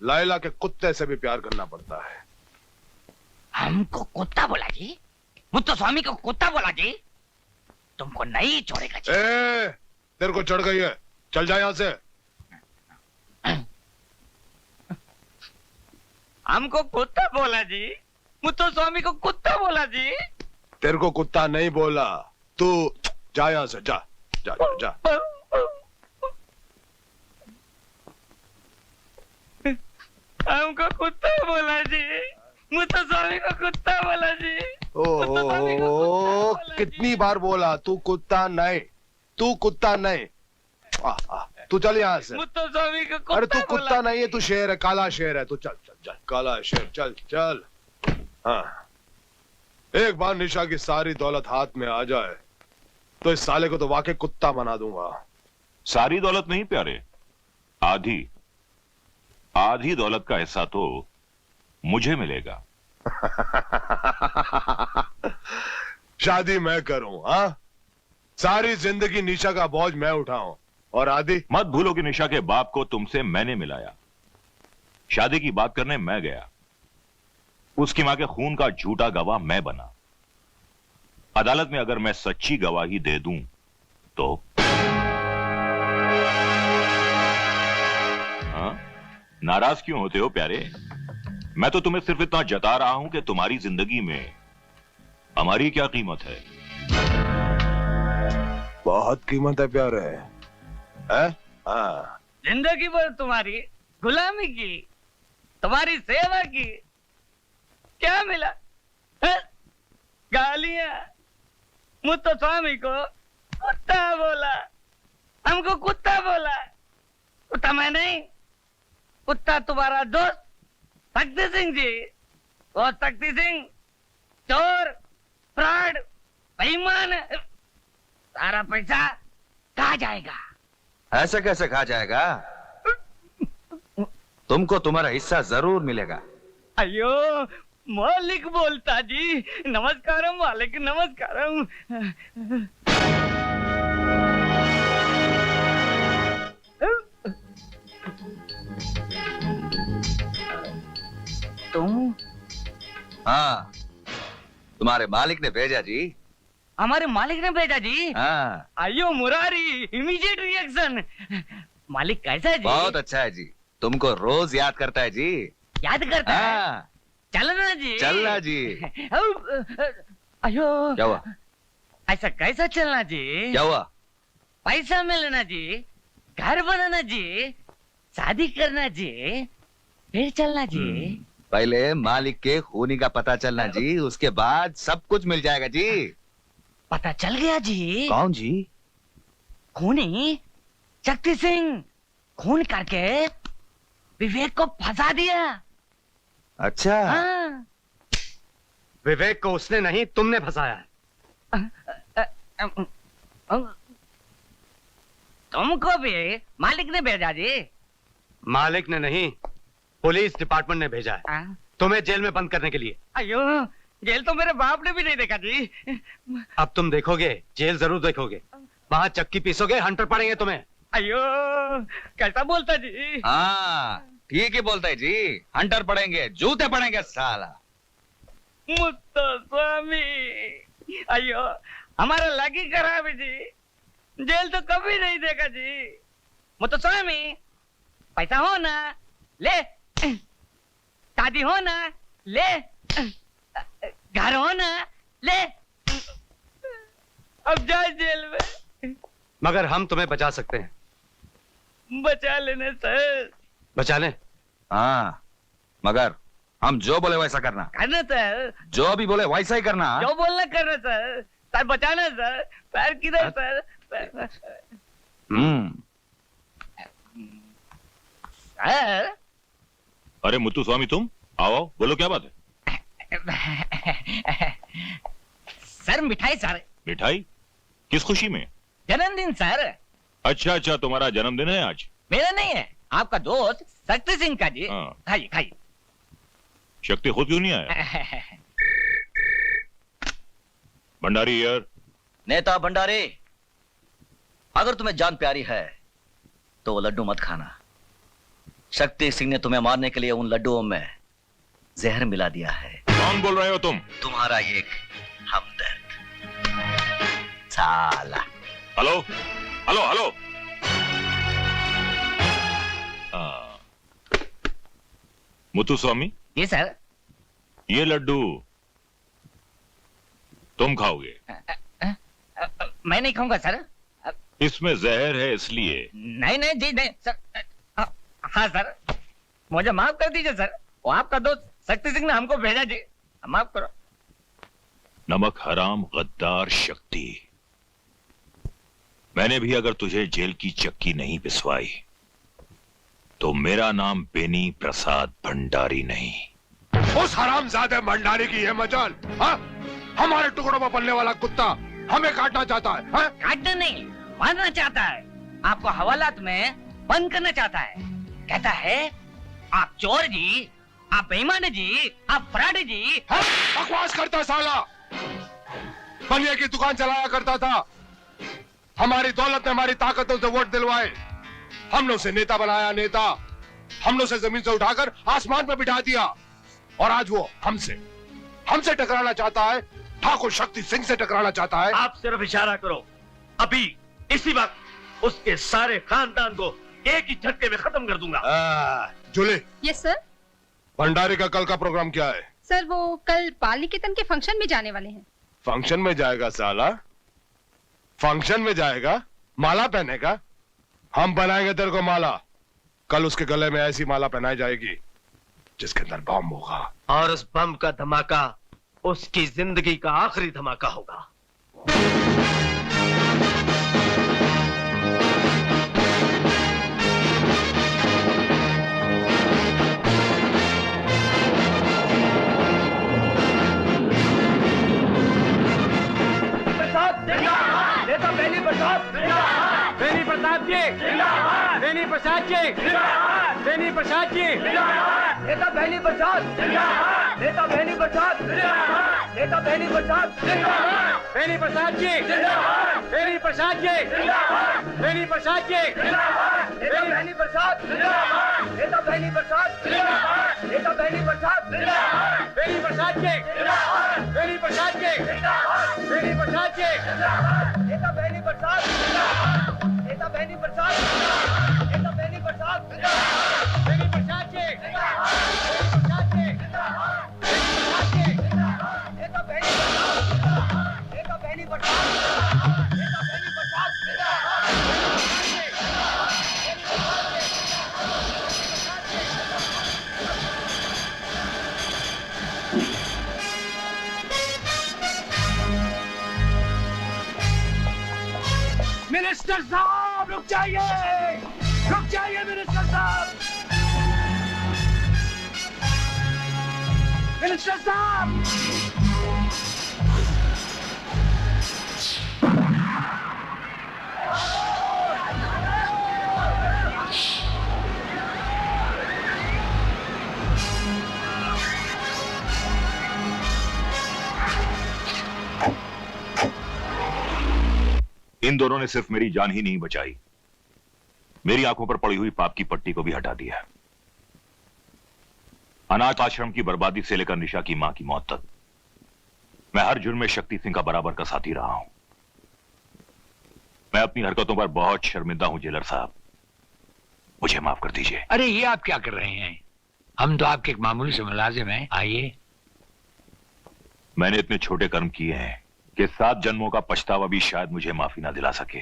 लाइला के कुत्ते से भी प्यार करना पड़ता है। हमको कुत्ता बोला जी? मुत्तो स्वामी को कुत्ता बोला जी? तुमको नहीं छोड़ेगा जी। तेरे को चढ़ गई है, चल जा यहाँ से। हमको कुत्ता बोला जी? मुत्तो स्वामी को कुत्ता बोला जी? तेरे को कुत्ता नहीं बोला, तू जा यहाँ से, जा जा जा, जा। हमको कुत्ता बोला जी, मुत्तो स्वामी को कुत्ता बोला जी। ओहो, कितनी बार बोला तू कुत्ता नहीं, तू कुत्ता नहीं। तू चल यहाँ से। मुत्तो स्वामी को कुत्ता अरे तू बोला। कुत्ता नहीं है, तू शेर है, काला शेर है। तू चल चल चल, काला शेर, चल चल। हाँ, एक बार निशा की सारी दौलत हाथ में आ जाए तो इस साले को तो वाकई कुत्ता बना दूंगा। सारी दौलत नहीं प्यारे, आधी आधी दौलत का हिस्सा तो मुझे मिलेगा। शादी मैं करूं, हाँ? सारी जिंदगी निशा का बोझ मैं उठाऊं और आदि? मत भूलो कि निशा के बाप को तुमसे मैंने मिलाया। शादी की बात करने मैं गया, उसकी मां के खून का झूठा गवाह मैं बना। अदालत में अगर मैं सच्ची गवाही दे दूं तो हाँ? नाराज क्यों होते हो प्यारे? मैं तो तुम्हें सिर्फ इतना जता रहा हूं कि तुम्हारी जिंदगी में हमारी क्या कीमत है। बहुत कीमत है प्यारे, है? हाँ। जिंदगी भर तुम्हारी गुलामी की, तुम्हारी सेवा की, क्या मिला? गालियां। मुत्तो स्वामी को कुत्ता बोला, हमको कुत्ता बोला। कुत्ता मैं नहीं, कुत्ता तुम्हारा दोस्त तख्ती सिंह जी। वो तख्ती सिंह चोर, फ्रॉड, बेईमान, सारा पैसा कहाँ जाएगा? ऐसे कैसे खा जाएगा? तुमको तुम्हारा हिस्सा जरूर मिलेगा। अयो मालिक बोलता जी। नमस्कारम मालिक, नमस्कारम। तुम? हाँ, तुम्हारे मालिक ने भेजा जी। हमारे मालिक ने भेजा जी? हाँ। अयो मुरारी, इमीडिएट रिएक्शन। मालिक कैसा है जी? बहुत अच्छा है जी, तुमको रोज याद करता है जी। याद करता है? हाँ। चलना जी। चलना जी। अयो क्या हुआ? ऐसा कैसा चलना जी? क्या हुआ? पैसा मिलना जी, घर बनाना जी, शादी करना जी, फिर चलना जी। पहले मालिक के खूनी का पता चलना जी, उसके बाद सब कुछ मिल जाएगा जी। पता चल गया जी। कौन जी? खूनी शक्ति सिंह खून करके विवेक को फंसा दिया। अच्छा। हाँ। विवेक को उसने नहीं, तुमने फंसाया है। तुमको भी मालिक ने भेजा जी? मालिक ने नहीं, पुलिस डिपार्टमेंट ने भेजा है तुम्हें जेल में बंद करने के लिए। अयो, जेल तो मेरे बाप ने भी नहीं देखा जी। अब तुम देखोगे, जेल जरूर देखोगे। वहां चक्की पीसोगे, हंटर पड़ेंगे तुम्हें। अयो कैसा बोलता जी? हाँ ठीक ही बोलता है जी, हंटर पड़ेंगे, जूते पड़ेंगे साला। मुत्तो स्वामी, अयो हमारा लगी खराब है जी, जेल तो कभी नहीं देखा जी। मुत्तो स्वामी पैसा हो ना ले, शादी हो ना ले, घर हो ना ले, अब जा जेल में। मगर हम तुम्हें बचा सकते हैं। बचा लेने सर। बचा ले? हाँ, मगर हम जो बोले वैसा करना। करना सर। जो भी बोले वैसा ही करना। जो बोलना करना सर। सर बचाना सर। पैर किधर सर? सर। अरे मुत्तु स्वामी, तुम आओ, बोलो क्या बात है? सर मिठाई सर। मिठाई? किस खुशी में? जन्मदिन सर। अच्छा अच्छा, तुम्हारा जन्मदिन है आज? मेरा नहीं है, आपका दोस्त शक्ति सिंह का जी। हाँ। खाइए खाइए। शक्ति खुद क्यों नहीं आया? भंडारी यार। नेता भंडारी, अगर तुम्हें जान प्यारी है तो वो लड्डू मत खाना। शक्ति सिंह ने तुम्हें मारने के लिए उन लड्डुओं में जहर मिला दिया है। कौन बोल रहे हो तुम? तुम्हारा एक हमदर्द साला। Hello hello hello. Muttu Swamy. जी सर। ये लड्डू तुम खाओगे? मैं नहीं खाऊंगा सर। इसमें जहर है इसलिए। नहीं नहीं जी नहीं सर। हाँ सर, मुझे माफ कर दीजिए सर। वो आपका दोस्त शक्ति सिंह ने हमको भेजा जी, माफ करो। नमक हराम गद्दार शक्ति, मैंने भी अगर तुझे जेल की चक्की नहीं पिसवाई तो मेरा नाम बेनी प्रसाद भंडारी नहीं। उस हरामजादे भंडारी की है मजाल। हाँ? हमारे टुकड़ों में पलने वाला कुत्ता हमें काटना चाहता है। हाँ? काटना नहीं, मारना चाहता है। आपको हवालात में बंद करना चाहता है। कहता है आप चोर जी, आप बेईमान जी, आप फ्रॉड जी। हाँ? बकवास करता साला। बनिया की दुकान चलाया करता था। हमारी दौलत ने हमारी ताकतों से वोट दिलवाए। हमने उसे नेता बनाया, नेता। हमने उसे जमीन से उठाकर आसमान पर बिठा दिया और आज वो हमसे टकराना चाहता है। ठाकुर शक्ति सिंह से टकराना चाहता है। आप सिर्फ इशारा करो, अभी इसी वक्त उसके सारे खानदान को एक ही झटके में खत्म कर दूंगा। जूली। Yes sir. भंडारी का कल का प्रोग्राम क्या है? सर वो कल बाल निकेतन के फंक्शन में जाने वाले हैं। फंक्शन में जाएगा साला? फंक्शन में जाएगा? माला पहनेगा? हम बनाएंगे तेरे को माला। कल उसके गले में ऐसी माला पहनाई जाएगी जिसके अंदर बम होगा। और उस बम का धमाका उसकी जिंदगी का आखिरी धमाका होगा। नेता बेनी प्रसाद, बेनी प्रसाद जी, बेनी प्रसाद जी, बेनी प्रसाद जी, नेता बेनी प्रसाद, नेता बेनी प्रसाद, नेता बेनी प्रसाद, बेनी प्रसाद जी, बेनी प्रसाद जी, बेनी प्रसाद जी, नेता बेनी प्रसाद, नेता बेनी प्रसाद, नेता बेनी प्रसाद, बेनी प्रसाद जी, बेनी प्रसाद जी, बेनी प्रसाद जी, नेता बेनी प्रसाद, नेता बेनी प्रसाद, नेता बेनी प्रसाद, बेनी प्रसाद जी, बेनी प्रसाद जी, नेता बेनी प्रसाद, नेता बेनी प्रसाद, नेता बेनी प्रसाद, मिनिस्टर साहब रुक जाइए, रुक जाइए मिनिस्टर साहब, मिनिस्टर साहब। इन दोनों ने सिर्फ मेरी जान ही नहीं बचाई, मेरी आंखों पर पड़ी हुई पाप की पट्टी को भी हटा दिया। अनाथ आश्रम की बर्बादी से लेकर निशा की मां की मौत तक मैं हर जुर्म में शक्ति सिंह का बराबर का साथी रहा हूं। मैं अपनी हरकतों पर बहुत शर्मिंदा हूं जेलर साहब। मुझे माफ कर दीजिए। अरे ये आप क्या कर रहे हैं? हम तो आपके एक मामूली से मुलाजिम हैं। आइए। मैंने इतने छोटे कर्म किए हैं कि 7 जन्मों का पछतावा भी शायद मुझे माफी ना दिला सके।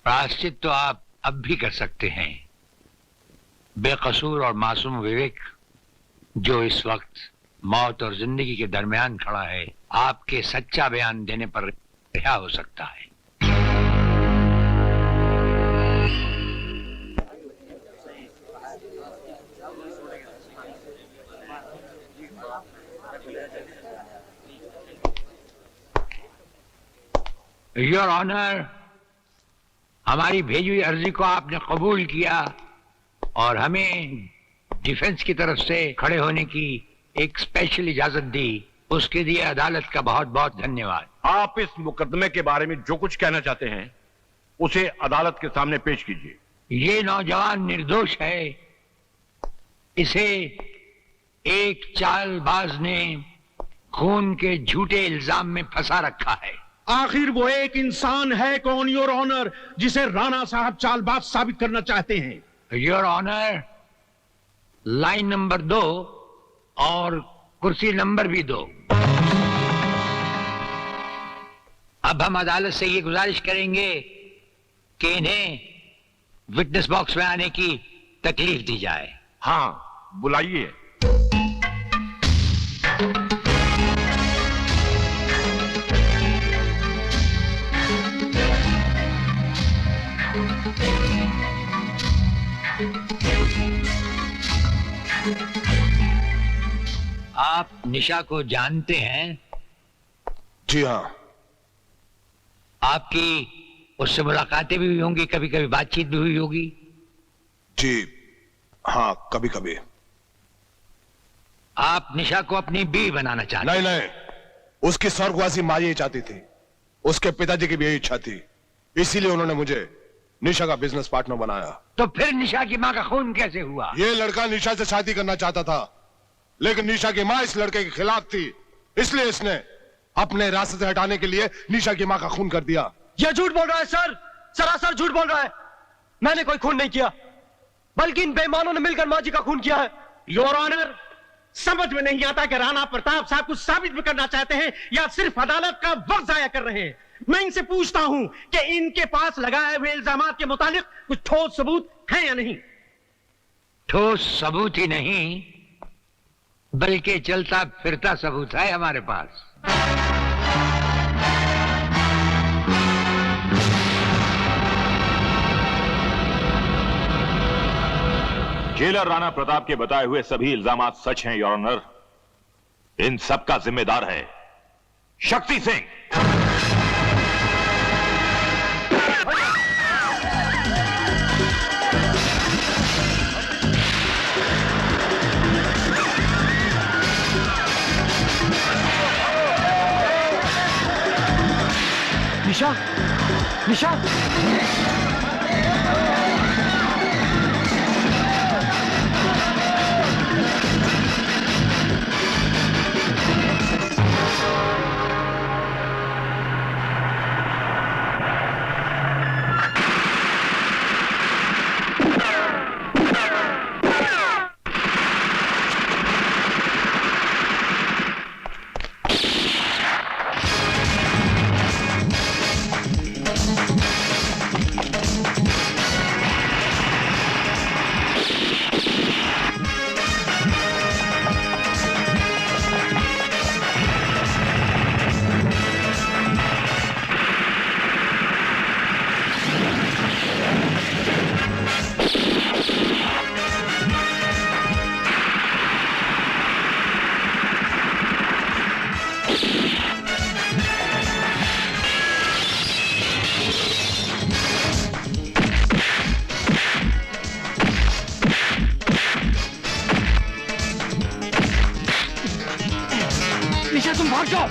प्रायश्चित तो आप अब भी कर सकते हैं। बेकसूर और मासूम विवेक जो इस वक्त मौत और जिंदगी के दरमियान खड़ा है, आपके सच्चा बयान देने पर रिहा हो सकता है। योर ऑनर, हमारी भेजी हुई अर्जी को आपने कबूल किया और हमें डिफेंस की तरफ से खड़े होने की एक स्पेशल इजाजत दी। उसके लिए अदालत का बहुत बहुत धन्यवाद। आप इस मुकदमे के बारे में जो कुछ कहना चाहते हैं उसे अदालत के सामने पेश कीजिए। ये नौजवान निर्दोष है। इसे एक चालबाज ने खून के झूठे इल्जाम में फंसा रखा है। आखिर वो एक इंसान है कौन, योर ऑनर, जिसे राणा साहब चालबाज साबित करना चाहते हैं? योर ऑनर, लाइन नंबर 2 और कुर्सी नंबर भी 2। अब हम अदालत से ये गुजारिश करेंगे कि इन्हें विटनेस बॉक्स में आने की तकलीफ दी जाए। हाँ, बुलाइए। आप निशा को जानते हैं? जी हाँ। आपकी उससे मुलाकातें भी हुई होंगी, कभी कभी बातचीत भी हुई होगी? जी हाँ, कभी कभी। आप निशा को अपनी बीवी बनाना चाहते? नहीं नहीं, उसकी स्वर्गवासी माँ यही चाहती थी। उसके पिताजी की भी यही इच्छा थी, इसीलिए उन्होंने मुझे निशा का बिजनेस पार्टनर बनाया। तो फिर निशा की माँ का खून कैसे हुआ? ये लड़का निशा से शादी करना चाहता था, लेकिन निशा की माँ इस लड़के के खिलाफ थी, इसलिए इसने अपने रास्ते से हटाने के लिए निशा की माँ का खून कर दिया। यह झूठ बोल रहा है सर, सरासर झूठ बोल रहा है। मैंने कोई खून नहीं किया, बल्कि इन बेईमानों ने मिलकर माँ जी का खून किया है। योर ऑनर, समझ में नहीं आता कि राणा प्रताप साहब कुछ साबित भी करना चाहते हैं या सिर्फ अदालत का वक्त जाया कर रहे हैं। मैं इनसे पूछता हूं कि इनके पास लगाए हुए इल्जामात के मुतालिक कुछ ठोस सबूत है या नहीं? ठोस सबूत ही नहीं, बल्कि चलता फिरता सबूत है हमारे पास। जेलर राणा प्रताप के बताए हुए सभी इल्जामात सच हैं, योर ऑनर। इन सब का जिम्मेदार है शक्ति सिंह। निशा, निशा, तुम भाग जाओ।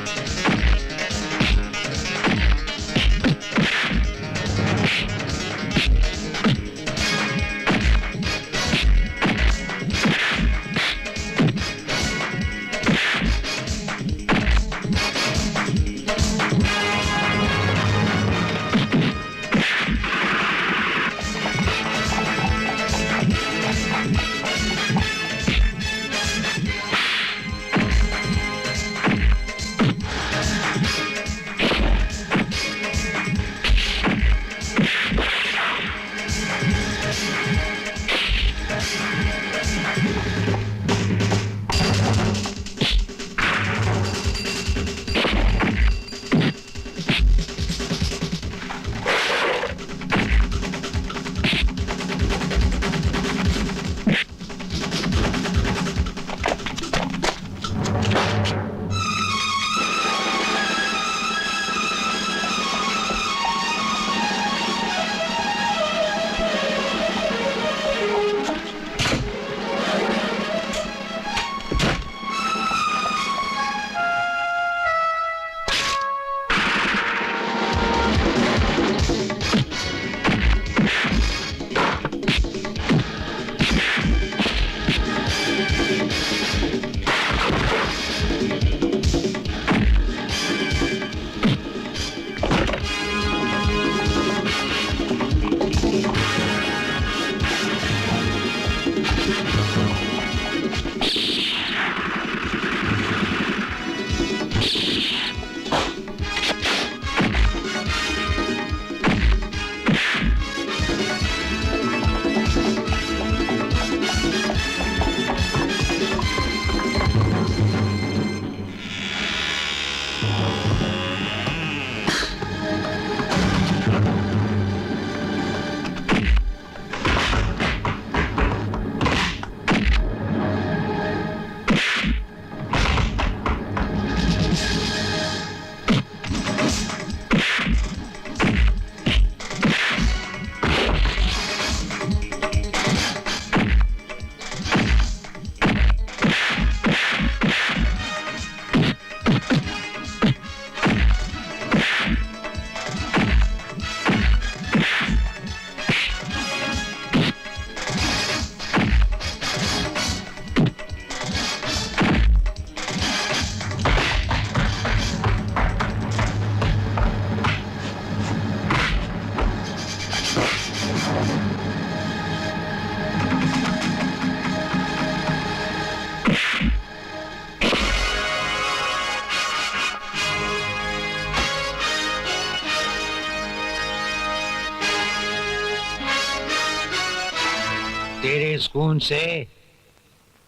तेरे इस खून से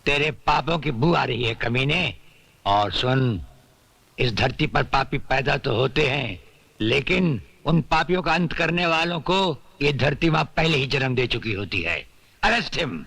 तेरे पापों की बू आ रही है कमीने। और सुन, इस धरती पर पापी पैदा तो होते हैं, लेकिन उन पापियों का अंत करने वालों को ये धरती मां पहले ही जन्म दे चुकी होती है। Arrest him.